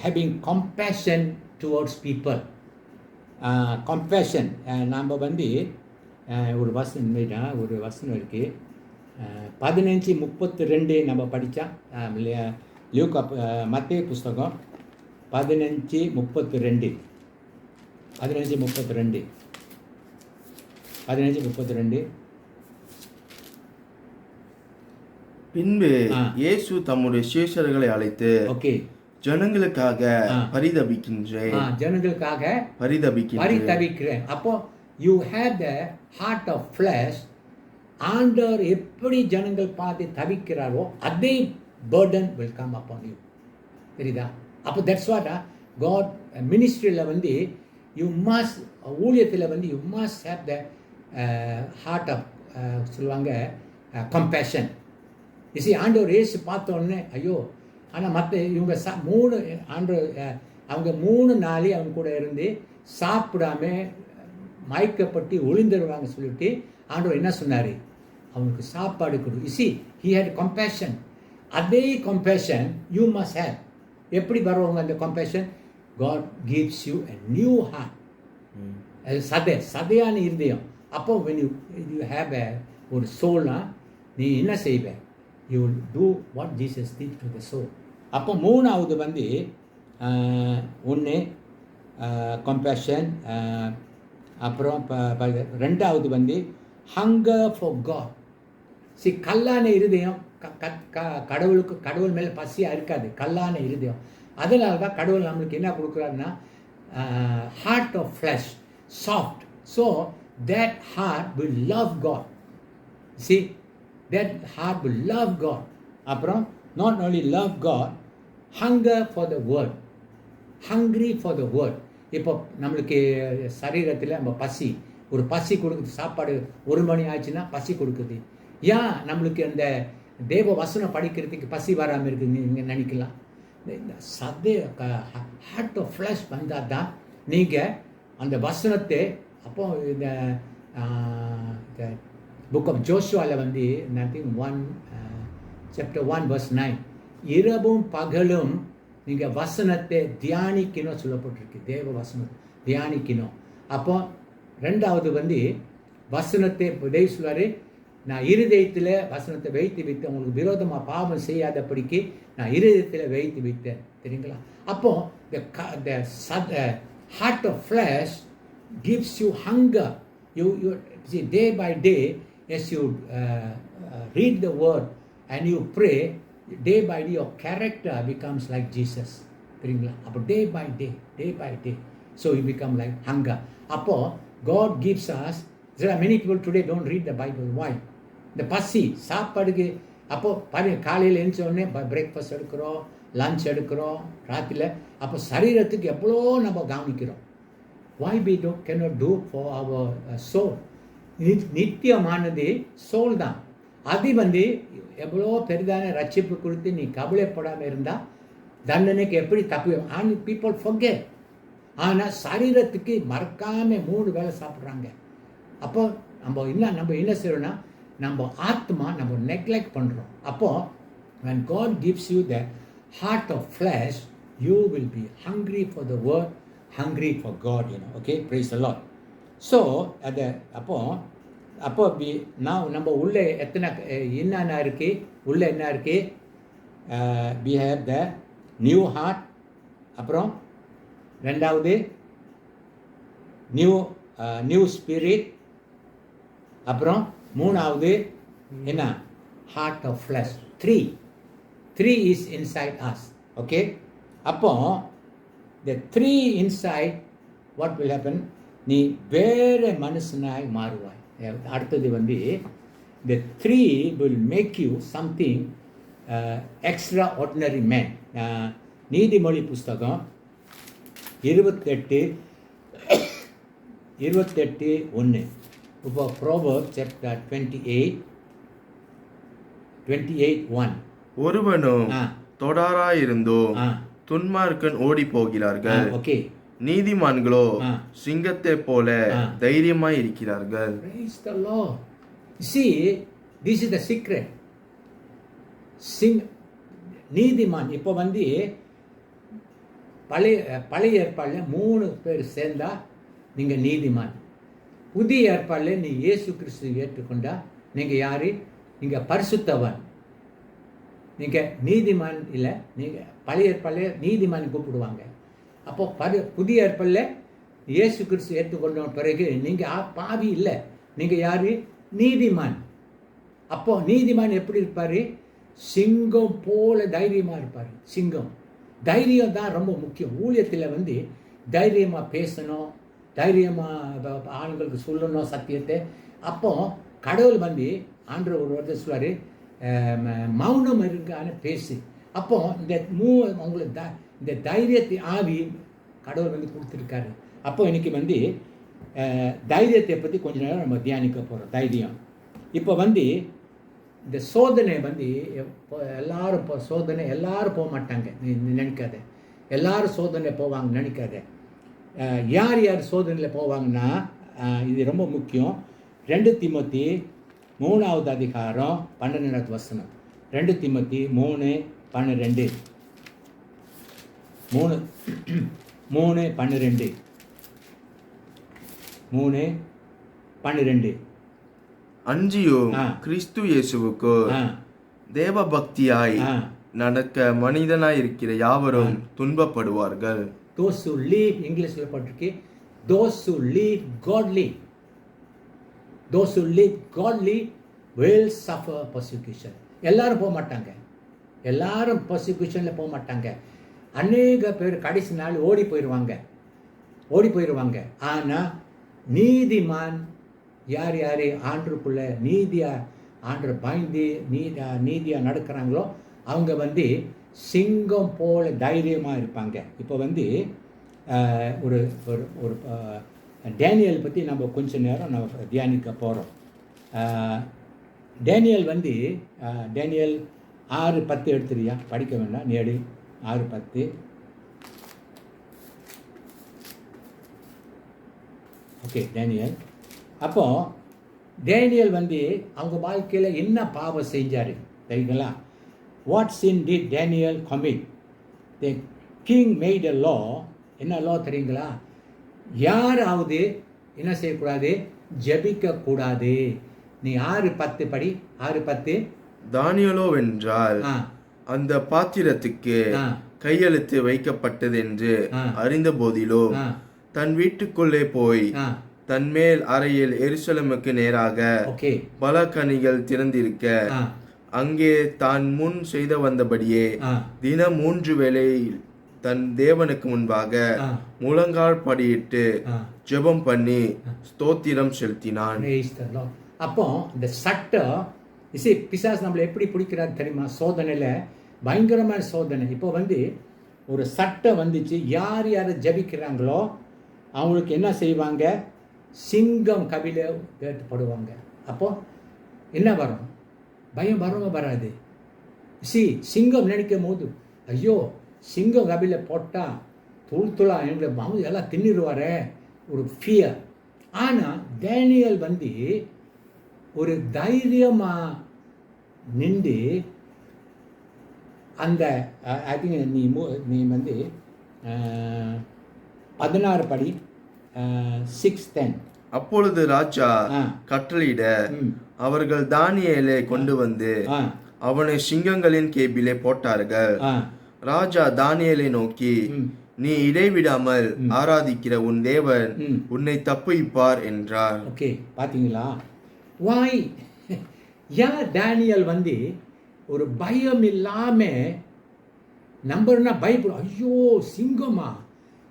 Having compassion towards people. Compassion. நாம் ஒரு வசனம் இருக்குது 15:32 நம்ம படித்தா லூக்கா மத்தேயு புஸ்தகம் 15:32 பின்பு இயேசு தம்முடைய சீஷர்களை அழைத்து ஜனங்களுக்காக பரிதபிக்கிறேன். அப்போ you have the heart of flesh. ஆண்டவர் எப்படி ஜனங்கள் பார்த்து தவிக்கிறாரோ அதே burden will come upon you. தெரியுதா? அப்போ that's what God மினிஸ்ட்ரியில் you must, ஊழியத்தில் you must have the heart of சொல்லுவாங்க compassion. You see, ஆண்டவர் இயேசு பார்த்த உடனே ஐயோ, ஆனால் மற்ற இவங்க 3 அவங்க 3 நாளே அவங்க கூட இருந்து சாப்பிடாம மயக்கப்பட்டு ஒளிந்துருவாங்க சொல்லிட்டு ஆண்டவர் என்ன சொன்னார்? அவங்களுக்கு சாப்பாடு கொடு. You see, he had compassion. அதே compassion you must have. எப்படி வருவாங்க அந்த compassion? God gives you a new heart. சதையான இருதயம். அப்போ when you have ஒரு சோல்னா நீ என்ன செய்வ? You will do what Jesus did to the soul. அப்போ மூணாவது ஒன்று compassion. அப்புறம் ரெண்டாவது hunger for God. கல்லான இருதயம் கடவுள் மேலே பசியாக இருக்காது. கல்லான இருதயம். அதனால தான் கடவுள் நம்மளுக்கு என்ன கொடுக்குறாருன்னா heart of flesh, soft. So that heart will love God. See, that heart will love God. அப்புறம் not only love God, hunger for the word, hungry for the word. இப்போ நம்மளுக்கு சரீரத்தில் நம்ம ஒரு பசி கொடுக்குது. சாப்பாடு 1 மணி ஆச்சுன்னா பசி கொடுக்குது. ஏன் நம்மளுக்கு அந்த தேவ வசனம் படிக்கிறதுக்கு பசி வராமல் இருக்குது நீங்கள் நினைக்கலாம். இந்த ஹார்ட் ஆஃப் ஃப்ளஷ் வந்தால் தான் நீங்கள் அந்த வசனத்தை. அப்போ இந்த book of ஜோஷுவாவில் nothing 1 chapter 1 verse 9 இரவும் பகலும் நீங்கள் வசனத்தை தியானிக்கணும் சொல்லப்பட்டிருக்கு. தேவ வசனம் தியானிக்கணும். அப்போ ரெண்டாவது வசனத்தை தேவ சொல்வார், நான் இருதயத்தில் வசனத்தை வைத்து விட்டு உங்களுக்கு விரோதமாக பாவம் செய்யாதபடிக்கு நான் இருதயத்தில் வைத்து விட்டேன். தெரியுங்களா? அப்போ the heart of flesh gives you hunger. You see, day by day, as you read the word and you pray, day by day your character becomes like Jesus. தெரியுங்களா? அப்போ day by day, so you become like hunger. அப்போ God gives us. There are many people today don't read the Bible. Why? இந்த பசி சாப்பாடுக்கு. அப்போ பாருங்க, காலையில் எழுந்த உடனே பிரேக்ஃபாஸ்ட் எடுக்கிறோம், லஞ்ச் எடுக்கிறோம், ராத்திரியில். அப்போ சரீரத்துக்கு எவ்வளோ நம்ம கவனிக்கிறோம். Why we cannot do for our soul? நித்தியமானது சோல் தான். அது எவ்வளோ பெரிதான ரட்சிப்பு கொடுத்து நீ கவலைப்படாமல் இருந்தால் தண்டனைக்கு எப்படி தப்பு. People forget. ஆனால் சரீரத்துக்கு மறக்காமல் 3 வேளை சாப்பிட்றாங்க. அப்போ நம்ம என்ன செய்யறோம்னா நம்ம ஆத்மா நம்ம நெக்லெக்ட் பண்ணுறோம். அப்போ when God gives you the heart of flesh, you will be hungry for the word, hungry for God, okay, praise the Lord. So அப்போ நம்ம உள்ளே என்னென்ன இருக்கு, உள்ளே என்ன இருக்கு, we have the new heart, அப்புறம் ரெண்டாவது நியூ ஸ்பிரிட், அப்புறம் மூணாவது என்ன, heart of flesh. Three is inside us, okay. அப்போ the three inside, what will happen, நீ வேற மனுஷனாய் மாறுவாய். அடுத்தது the three will make you something extraordinary man. நீதிமொழி புஸ்தகம் 28:1. இப்போ Proverbs chapter 28:1. ஒருவனும் தொடராயிருந்தோம் துன்மார்க்கன் ஓடி போகிறார்கள், நீதிமான்களோ சிங்கத்தை போல தைரியமாய் இருக்கிறார்கள். Praise the Lord. See, this is the secret. நீதிமான் இப்போ பழைய ஏற்பாடில் 3 பேர் சேர்ந்தா நீங்க நீதிமான். புதிய ஏற்பாடில் நீ இயேசு கிறிஸ்து ஏற்றுக்கொண்டா நீங்க யாரு, நீங்க பரிசுத்தவான். நீங்க நீதிமான் இல்லை, நீங்க பழைய ஏற்பாடில் நீதிமான் கூப்பிடுவாங்க. அப்போ புதிய ஏற்பாடில் இயேசு கிறிஸ்து ஏற்றுக்கொண்ட பிறகு நீங்க பாவி இல்லை, நீங்க யாரு, நீதிமான். அப்போ நீதிமான் எப்படி இருப்பாரு, சிங்கம் போல தைரியமா இருப்பாரு. சிங்கம் தைரியம் தான் ரொம்ப முக்கியம். ஊழியத்தில் தைரியமாக பேசணும், தைரியமாக ஆண்களுக்கு சொல்லணும் சத்தியத்தை. அப்போ கடவுள் ஆண்டவர் ஒரு வார்த்தை சொல்வார், மௌனம் இருக்கான்னு பேசு. அப்போ உங்களுக்கு இந்த தைரியத்தை ஆவி கடவுள் கொடுத்துருக்காரு. அப்போ இன்னைக்கு தைரியத்தை பற்றி கொஞ்ச நேரம் நம்ம தியானிக்க போகிறோம். தைரியம் இப்போ இந்த சோதனை எல்லாரும் இப்போ சோதனை எல்லாரும் போக மாட்டாங்க, நீ நினைக்காத. எல்லாரும் சோதனை போவாங்க நினைக்காத. யார் சோதனையில் போவாங்கன்னா இது ரொம்ப முக்கியம். 2 தீமோத்தி 3வது அதிகாரம் 12வது வசனம். 2 தீமோத்தி 3:12. 3:12. அஞ்சியும் கிறிஸ்து இயேசுவுக்கு தேவ பக்தியாய் நடக்க மனிதனாய் இருக்கிற யாவரும் துன்பப்படுவார்கள். Those who live, இங்கிலீஷ்ல போட்டிருக்கு, those who live godly will suffer persecution. எல்லாரும் போக மாட்டாங்க, எல்லாரும் persecutionல போக மாட்டாங்க. அநேக பேர் கடைசி நாள் ஓடி போயிடுவாங்க. ஆனா நீதிமான் யார் ஆண்டருக்குள்ள நீதியா ஆண்டர் பயந்து நீதியா நடக்கிறாங்களோ அவங்க சிங்கம் போல தைரியமாக இருப்பாங்க. இப்போ ஒரு ஒரு டேனியல் பற்றி நம்ம கொஞ்ச நேரம் நம்ம தியானிக்க போகிறோம். டேனியல் டேனியல் 6:10 எடுத்துறியா, படிக்க வேண்டாம், நேடி 6:10. Okay, Daniel. அப்போ டேனியல் அவங்க வாழ்க்கையில் என்ன பாவம் செஞ்சார் தெரியுங்களா? What sin did Daniel commit? The king made a law. என்ன லா தெரியுங்களா? யாராவது என்ன செய்யக்கூடாது, ஜபிக்க கூடாது. நீ 6:10 படி. 6:10. தானியேலோ வென்றால் அந்த பாத்திரத்துக்கு கையெழுத்து வைக்கப்பட்டது என்று அறிந்த போதிலும் தன் வீட்டுக்குள்ளே போய் தன்மேல் அறையில் எருசலேமுக்கு நேராக பல கனிகள் திறந்திருக்க அங்கே தான் முன் செய்து வந்தபடியே தினம் 3 வேளை தன் தேவனுக்கு முன்பாக முழங்கால் படியிட்டு ஜெபம் பண்ணி ஸ்தோத்திரம் செலுத்தினான். அப்போ இந்த சட்டம் பிசாசு நம்மளை எப்படி பிடிக்கிறாரு தெரியுமா? சோதனையில பயங்கரமான சோதனை. இப்போ ஒரு சட்டம் வந்துச்சு, யார் ஜபிக்கிறாங்களோ அவங்களுக்கு என்ன செய்வாங்க, சிங்கம் கபில வேட்டப்படுவாங்க. அப்போ என்ன வரும், பயம் வராது. சிங்கம் நினைக்கும் போது ஐயோ சிங்கம் கபில போட்டால் தூள் எங்களை எல்லாம் தின்னிடுவார, ஒரு ஃபியர். ஆனால் டேனியல் வந்து ஒரு தைரியமா நின்று அந்த ஐ திங்க் நீ வந்து 16 படி 6:10. அப்பொழுது ராஜா கட்டளையிட அவர்கள் தானியேலை கொண்டு வந்து அவனை சிங்கங்களின் கேபிலே போட்டார்கள். ராஜா தானியேலை நோக்கி, நீ இடைவிடாமல் ஆராதிக்கிற உன் தேவன் உன்னை தப்புவிப்பார் என்றார். ஓகே, பாத்தீங்களா? வாய் டேனியல் வந்து ஒரு பயம் இல்லாம நம்பர்னா பயப்படும். ஐயோ சிங்கமா,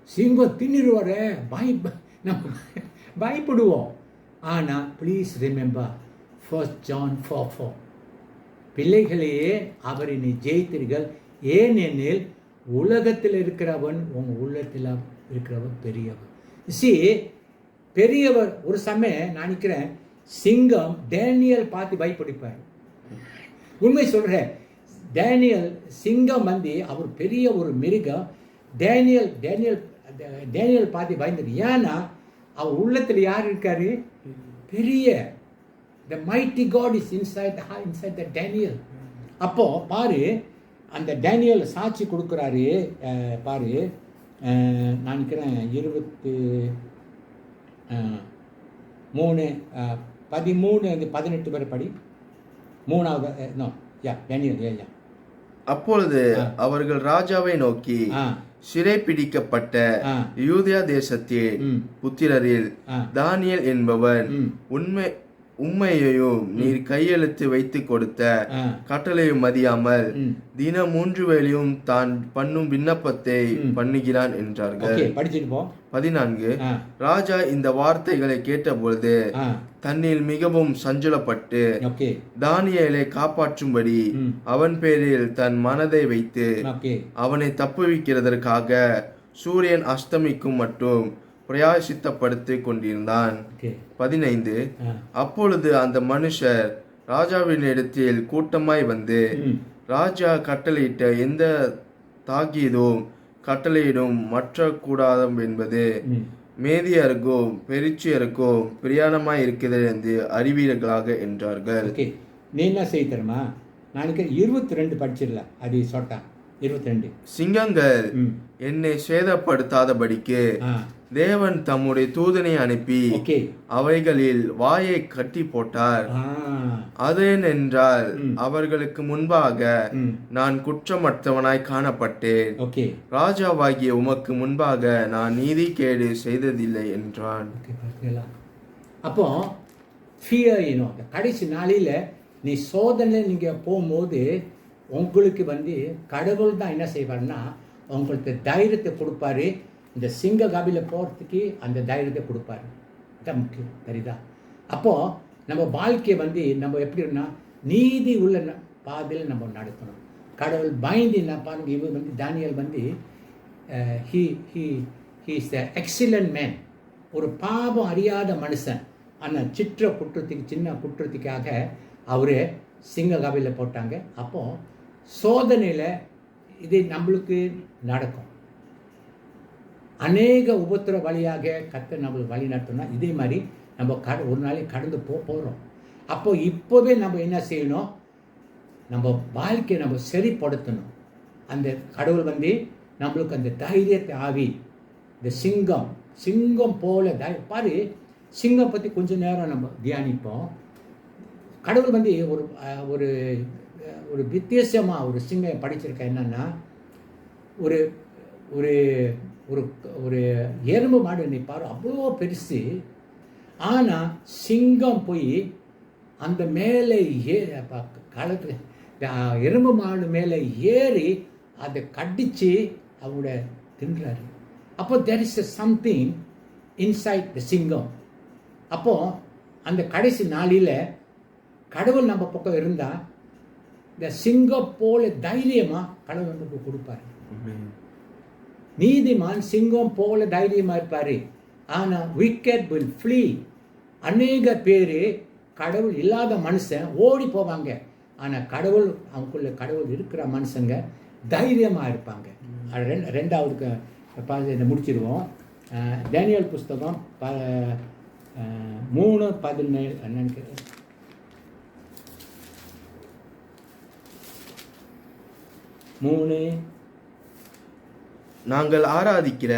சிங்கம் தின்னிடுவார, நம்ம பயப்படுவோம். ஆனால் ப்ளீஸ் ரிமெம்பர் 1 John 4:4, பிள்ளைகளையே அவரை நீ ஜெயித்தீர்கள், ஏனெனில் உலகத்தில் இருக்கிறவன் உங்கள் உள்ளத்தில் இருக்கிறவன் பெரியவன். பெரியவர். ஒரு சமயம் நான் நினைக்கிறேன் சிங்கம் டேனியல் பார்த்து பயப்படுப்பார். உண்மை சொல்கிறேன், டேனியல் சிங்கம் வந்து அவர் பெரிய ஒரு மிருகம். டேனியல் பார்த்து பயந்தது. ஏன்னா அவர் உள்ளத்தில் யார் இருக்காரு? பெரிய the mighty God is inside the Daniel. அப்போ பாரு, அந்த டேனியல் சாட்சி கொடுக்குறாரு. பாரு, நான் நினைக்கிறேன் 13:18 வரை படி. 3வது டேனியல். அப்பொழுது அவர்கள் ராஜாவை நோக்கி, சிறை பிடிக்கப்பட்ட யூதேயா தேசத்தின் புத்திரரில் தானியேல் என்பவன் உண்மையையும் நீர் கையெழுத்து வைத்து கொடுத்த கட்டளையும் மதியாமல் தினம் 3 வேளையும் தான் பண்ணும் விண்ணப்பத்தை பண்ணுகிறான் என்றார்கள். 14 ராஜா இந்த வார்த்தைகளை கேட்டபொழுது தன்னில் மிகவும் சஞ்சலப்பட்டு தானியேலை காப்பாற்றும்படி அவன் பேரில் தன் மனதை வைத்து அவனை தப்புவிக்கிறதற்காக சூரியன் அஸ்தமிக்கும் மட்டும் பிரயாசித்தப்படுத்திக் கொண்டிருந்தான். 15 அப்பொழுது அந்த மனுஷர் ராஜாவின் இடத்தில் கூட்டமாய் வந்து, ராஜா கட்டளையிட்ட எந்த தாகீதும் கட்டளையிடும் மற்ற கூடாதும் என்பது மேதியருக்கும் பெரிச்சியருக்கும் பிரியாணமாய் இருக்கிறது என்று அறிவீர்களாக என்றார்கள். நீ என்ன செய்ய தெரியுமா? நான் 22 படிச்சிடல, அது சொட்டான் 22. சிங்கங்கள் என்னை சேதப்படுத்தாதபடிக்கு தேவன் தம்முடைய தூதனை அனுப்பி அவைகளில் வாயை கட்டி போட்டார். அதேனென்றால் அவர்களுக்கு முன்பாக நான் குற்றமற்றவனாய் காணப்பட்டேன். ராஜாவாகிய உமக்கு முன்பாக நான் நீதி கேடு செய்ததில்லை என்றான். அப்போ கடைசி நாளில் நீ சோதனை நீங்க போகும்போது உங்களுக்கு வந்து கடவுள் தான் என்ன செய்வார்னா உங்களுக்கு தைரியத்தை கொடுப்பாரு. இந்த சிங்க காபில போகிறதுக்கு அந்த தைரியத்தை கொடுப்பாரு. அதான் முக்கியம், தெரியுதா? அப்போது நம்ம வாழ்க்கையை வந்து நம்ம எப்படின்னா நீதி உள்ள பாதையில் நம்ம நடக்கணும். கடவுள் பயந்து நான் பாருங்க, இவர் வந்து தானியேல் வந்து he is the excellent man. ஒரு பாவம் அறியாத மனுஷன். ஆனால் சின்ன குற்றத்துக்காக அவரு சிங்க காபில போட்டாங்க. அப்போது சோதனையில் இது நம்மளுக்கு நடக்கும். அநேக உபத்திர வழியாக கர்த்தர் நம்மளுக்கு வழி நடத்தினா இதே மாதிரி நம்ம ஒரு நாளைக்கு கடந்து போகிறோம். அப்போ இப்போவே நம்ம என்ன செய்யணும்? நம்ம வாழ்க்கையை நம்ம சரிப்படுத்தணும். அந்த கடவுள் வந்து நம்மளுக்கு அந்த தைரியத்தை ஆவி, இந்த சிங்கம் போல பாரு, சிங்கம் பற்றி கொஞ்சம் நேரம் நம்ம தியானிப்போம். கடவுள் வந்து ஒரு ஒரு வித்தியாசமாக ஒரு சிங்கம் படிச்சிருக்கேன். என்னன்னா ஒரு ஒரு ஒரு ஒரு எறும்பு மாடு நீ பாரு, அவ்வளோ பெருசு. ஆனால் சிங்கம் போய் அந்த மேலே காலத்தில் எறும்பு மாடு மேலே ஏறி அதை கடித்து அவங்கள தின்றாரு. அப்போ there is something inside the சிங்கம். அப்போது அந்த கடைசி நாளில் கடவுள் நம்ம பக்கம் இருந்தால் இந்த சிங்கம் போல தைரியமாக கடவுள் நமக்கு கொடுப்பாரு. நீதிமான் சிங்கம் போல தைரியமாக இருப்பார். ஆனால் wicked will flee. அநேக பேர் கடவுள் இல்லாத மனுஷன் ஓடி போவாங்க. ஆனால் அவங்களுக்குள்ள கடவுள் இருக்கிற மனுஷங்க தைரியமாக இருப்பாங்க. ரெண்டாவது முடிச்சிடுவோம். டேனியல் புஸ்தகம் 3:17 என்னன்னு 3 நாங்கள் ஆராதிக்கிற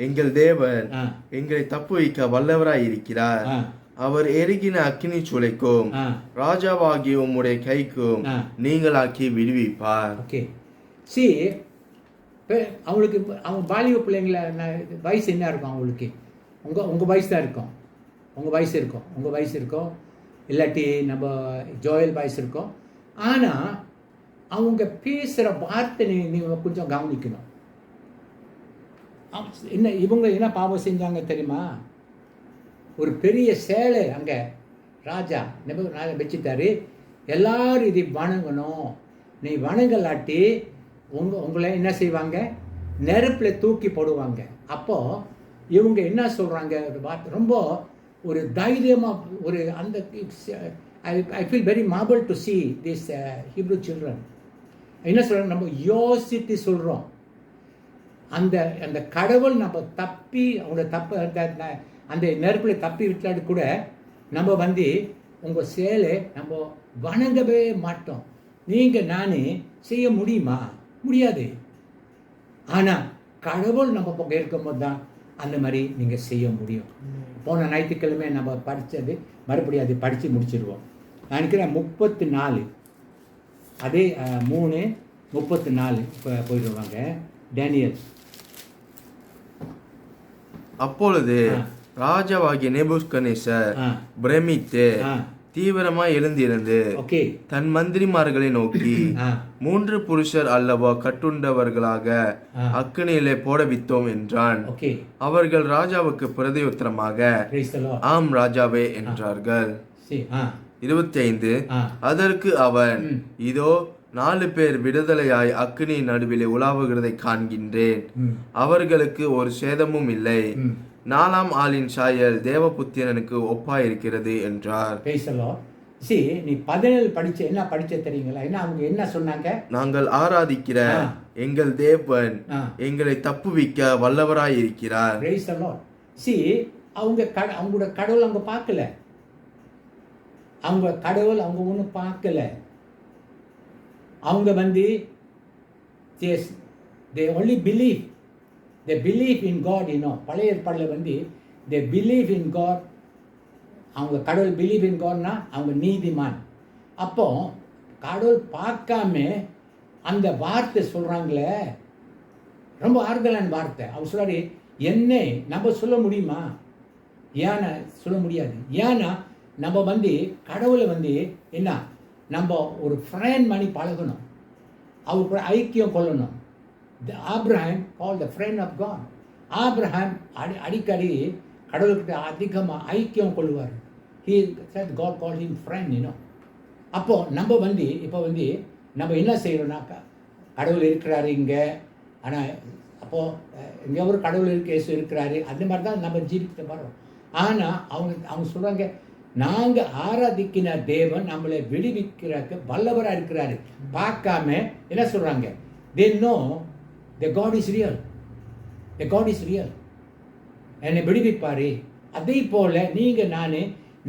எங்கள் தேவன் எங்களை தப்புவிக்க வல்லவராய் இருக்கிறார். அவர் எரிகின அக்கினி சூளைக்கும் ராஜாவாகிய உம்முடைய கைக்கும் நீங்களாக்கி விடுவிப்பார். ஓகே, சி அவங்களுக்கு அவங்க பாலிவ பிள்ளைங்கள வயசு என்ன இருக்கும் அவங்களுக்கு? உங்கள் வயசு தான் இருக்கும், உங்கள் வயசு இருக்கும், இல்லாட்டி நம்ம ஜோயல் வயசு இருக்கும். ஆனால் அவங்க பேசுகிற வார்த்தை நீங்கள் கொஞ்சம் கவனிக்கணும். இவங்க என்ன பாவம் செஞ்சாங்க தெரியுமா? ஒரு பெரிய சேலை அங்கே ராஜா வச்சுட்டாரு. எல்லாரும் இதை வணங்கணும், நீ வணங்கலாட்டி உங்களை என்ன செய்வாங்க? நெருப்பில் தூக்கி போடுவாங்க. அப்போது இவங்க என்ன சொல்கிறாங்க? ரொம்ப ஒரு தைரியமாக ஒரு அந்த I feel very marble to see this Hebrew children. என்ன சொல்கிறாங்க? நம்ம யோசித்து சொல்கிறோம். அந்த அந்த கடவுள் நம்ம தப்பி அவங்க அந்த நெருப்பில் தப்பி விட்டாடு கூட நம்ம உங்கள் சேலை நம்ம வணங்கவே மாட்டோம். நீங்கள் நானே செய்ய முடியுமா? முடியாது. ஆனால் கடவுள் நம்ம பக்கம் இருக்கும்போது தான் அந்த மாதிரி நீங்கள் செய்ய முடியும். போன ஞாயிற்றுக்கிழமை நம்ம படித்தது மறுபடியும் அது படித்து முடிச்சிடுவோம். நான் நினைக்கிறேன் 34 அதே 3:34 இப்போ போயிடுவாங்க. டேனியல். அப்பொழுது ராஜாவாகிய நேபுக்கத்நேசர் பிரமித்து தீவிரமாய் எழுந்திருந்து தன் மந்திரிமார்களை நோக்கி, 3 புருஷர் அல்லவா கட்டுண்டவர்களாக அக்கினியிலே போடவித்தோம் என்றான். அவர்கள் ராஜாவுக்கு பிரதியுத்தரமாக, ஆம் ராஜாவே என்றார்கள். 25 அதற்கு அவன், இதோ 4 பேர் விடுதலையாய் அக்கினி நடுவிலே உலாவுகிறதை காண்கின்றேன். அவர்களுக்கு ஒரு சேதமும் இல்லை. 4ஆம் ஆளின் சாயல் தேவபுத்திரனுக்கு ஒப்பாயிருக்கிறது என்றார். நீ 17 படிச்ச என்ன படிச்ச தெரியுங்களா? என்ன அவங்க என்ன சொன்னாங்க? நாங்கள் ஆராதிக்கிற எங்கள் தேவன் எங்களை தப்புவிக்க வல்லவராய் இருக்கிறார். அவங்களோட கடவுள் அவங்க பார்க்கல. அவங்க கடவுள் அவங்க ஒன்றும் பார்க்கல. அவங்க they only believe. They believe in God, பழைய ஏற்பாடில் they believe in God. அவங்க கடவுள் believe in Godனா அவங்க நீதிமான். அப்போ கடவுள் பார்க்காம அந்த வார்த்தை சொல்கிறாங்களே, ரொம்ப ஆறுதலான வார்த்தை. அவர் சொல்றாரு, என்னை நம்ம சொல்ல முடியுமா? ஏன்னா சொல்ல முடியாது. ஏன்னா நம்ம கடவுளை என்ன நம்ம ஒரு ஃப்ரெண்ட் பண்ணி பழகணும், அவர் கூட ஐக்கியம் கொள்ளணும். Abraham call the friend of God. Abraham அடிக்கடி கடவுள்கிட்ட அதிகமாக ஐக்கியம் கொள்வார். He said God call him friend. அப்போது நம்ம இப்போ நம்ம என்ன செய்கிறோம்னாக்கா, கடவுள் இருக்கிறாரு இங்கே, ஆனால் அப்போது இங்கே ஒரு கடவுள் இயேசு இருக்கிறாரு, அந்த மாதிரி தான் நம்ம ஜீவிக்க போகிறோம். ஆனால் அவங்க சொல்கிறாங்க, நாங்கள் ஆராதிக்கிற தேவன் நம்மளை விடுவிக்கிறதுக்கு வல்லவராக இருக்கிறாரு. பார்க்காம என்ன சொல்கிறாங்க? they know the God is real. the God is real. என்னை விடுவிப்பாரு. அதே போல் நீங்கள்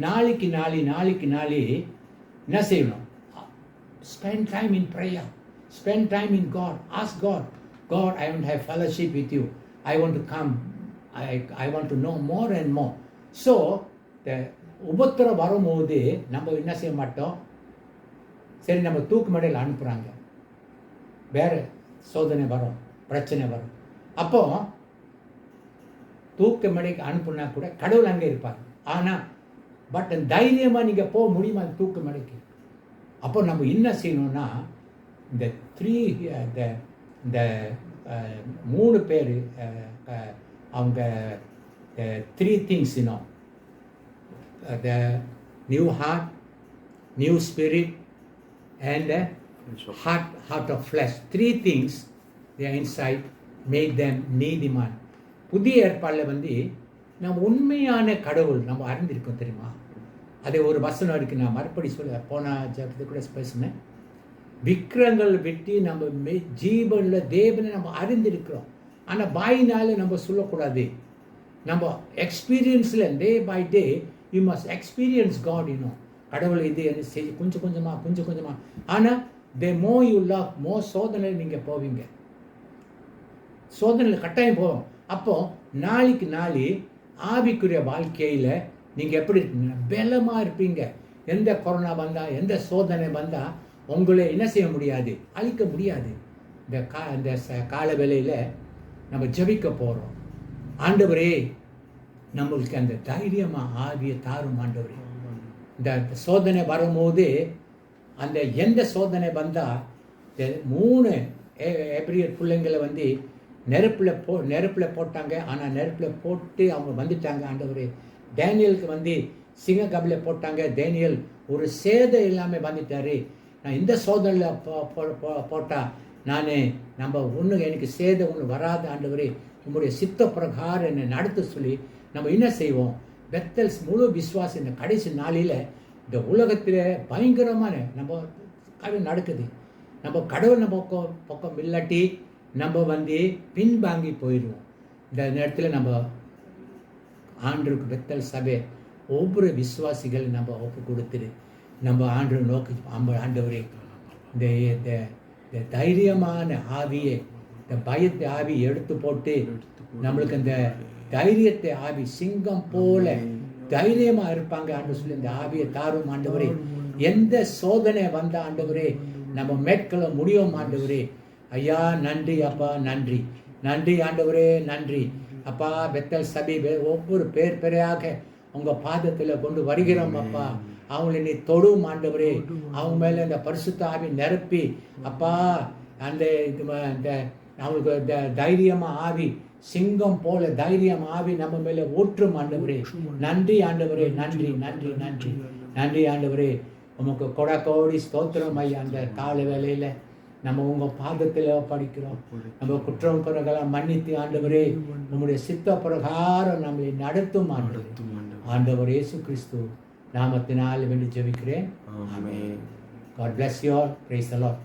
நாளைக்கு நாளை என்ன செய்யணும்? spend time in prayer, spend time in God. Ask God, I want to have fellowship with you, I want to come, I want to know more and more. So the உபத்திரம் வரும்போது நம்ம என்ன செய்ய மாட்டோம்? சரி, நம்ம தூக்கு மேடையில் அனுப்புகிறாங்க, வேறு சோதனை வரும், பிரச்சனை வரும். அப்போ தூக்கு மேடைக்கு அனுப்புனா கூட கடவுள் அங்கே இருப்பார். ஆனால் பட் தைரியமாக நீங்கள் போக முடியுமா தூக்கு மேடைக்கு? அப்போ நம்ம என்ன செய்யணும்னா, இந்த 3 பேர் அவங்க 3 things, the new heart, new spirit, and the heart of flesh. 3 things they are inside, make them நீதிமான். புதிய ஏற்பாடில் நம்ம உண்மையான கடவுள் நம்ம அறிந்திருக்கோம் தெரியுமா? அதே ஒரு வசனம் இருக்கு, நான் மறுபடி போன ஜபத்தை கூட பேசினேன். விக்கிரங்கள் வெட்டி நம்ம ஜீவனில் தேவனை நம்ம அறிந்திருக்கிறோம். ஆனால் பாயினால நம்ம சொல்லக்கூடாது. நம்ம எக்ஸ்பீரியன்ஸில் day by day you must experience God இன்னும் கடவுள் இது என்ன செய்ய கொஞ்சம் கொஞ்சமாக. ஆனால் தே மோ யூ லவ் மோ சோதனையில் நீங்கள் போவீங்க, சோதனையில் கட்டாயம் போவோம். அப்போ நாளைக்கு நாளை ஆவிக்குரிய வாழ்க்கையில் நீங்கள் எப்படி இருப்பீங்க? பலமாக இருப்பீங்க. எந்த கொரோனா வந்தால் எந்த சோதனை வந்தால் உங்களை என்ன செய்ய முடியாது, அழிக்க முடியாது. இந்த கால வேளையில் நம்ம ஜெபிக்க போகிறோம். ஆண்டவரே நம்மளுக்கு அந்த தைரியமாக ஆவியை தாரும் ஆண்டவரே. இந்த சோதனை வரும்போது அந்த எந்த சோதனை வந்தால் 3 எபிரியர் பிள்ளைங்களை வந்து நெருப்பில் போட்டாங்க. ஆனால் நெருப்பில் போட்டு அவங்க வந்துட்டாங்க ஆண்டவரே. டேனியலுக்கு வந்து சிங்க கபில் போட்டாங்க. டேனியல் ஒரு சேதம் இல்லாமல் வந்துட்டார். நான் இந்த சோதனையில் போட்டால் நம்ம எனக்கு சேதம் ஒன்று வராது ஆண்டவரே, உங்களுடைய சித்த பிரகாரம் என்னை நடத்த சொல்லி நம்ம என்ன செய்வோம்? பெத்தல்ஸ் முழு விசுவாசம் இந்த கடைசி நாளில் இந்த உலகத்தில் பயங்கரமான நம்ம கடவுள் நடக்குது. நம்ம கடவுள் நம்ம பக்கம் இல்லாட்டி நம்ம வந்து பின்வாங்கி போயிடுவோம். இந்த நேரத்தில் நம்ம ஆண்டருக்கு பெத்தல் சபை ஒவ்வொரு விசுவாசிகள் நம்ம ஒப்பு கொடுத்துரு நம்ம ஆண்டு நோக்கி ஆண்டவரே இந்த தைரியமான ஆவியை, இந்த பயத்தை ஆவி எடுத்து போட்டு நம்மளுக்கு அந்த தைரியத்தை ஆவி சிங்கம் போல தைரியமா இருப்பாங்க ஆண்டு சொல்லி இந்த ஆவியை தாரும் ஆண்டவரே. எந்த சோதனை வந்த ஆண்டவரே நம்ம மேற்கொள்ள முடியும் ஆண்டவரே. ஐயா நன்றி அப்பா, நன்றி ஆண்டவரே, நன்றி அப்பா. பெத்தல் சபை ஒவ்வொரு பேரையாக உங்க பாதத்தில் கொண்டு வருகிறோம் அப்பா. அவங்களை நீ தொடும் ஆண்டவரே. அவங்க மேல இந்த பரிசுத்த ஆவி நிரப்பி அப்பா அந்த அவங்களுக்கு தைரியமா ஆவி சிங்கம் போல தைரியம் ஆவி நம்ம மேல ஊற்றும் ஆண்டவரே. நன்றி ஆண்டவரே, நன்றி ஆண்டவரே. உமக்கு கொடக்கோடி ஸ்தோத்திரம் ஐயா. அந்த கால வேளையில நம்ம உங்க பாதத்தில் படிக்கிறோம். நம்ம குற்றம் குறைகளை மன்னித்து ஆண்டவரே நம்முடைய சித்த பிரகாரம் நம்மளை நடத்தும் ஆண்டவர் இயேசு கிறிஸ்து நாமத்தினால் வேண்டி ஜெபிக்கிறேன். ஆமென். God bless you all. Praise the Lord.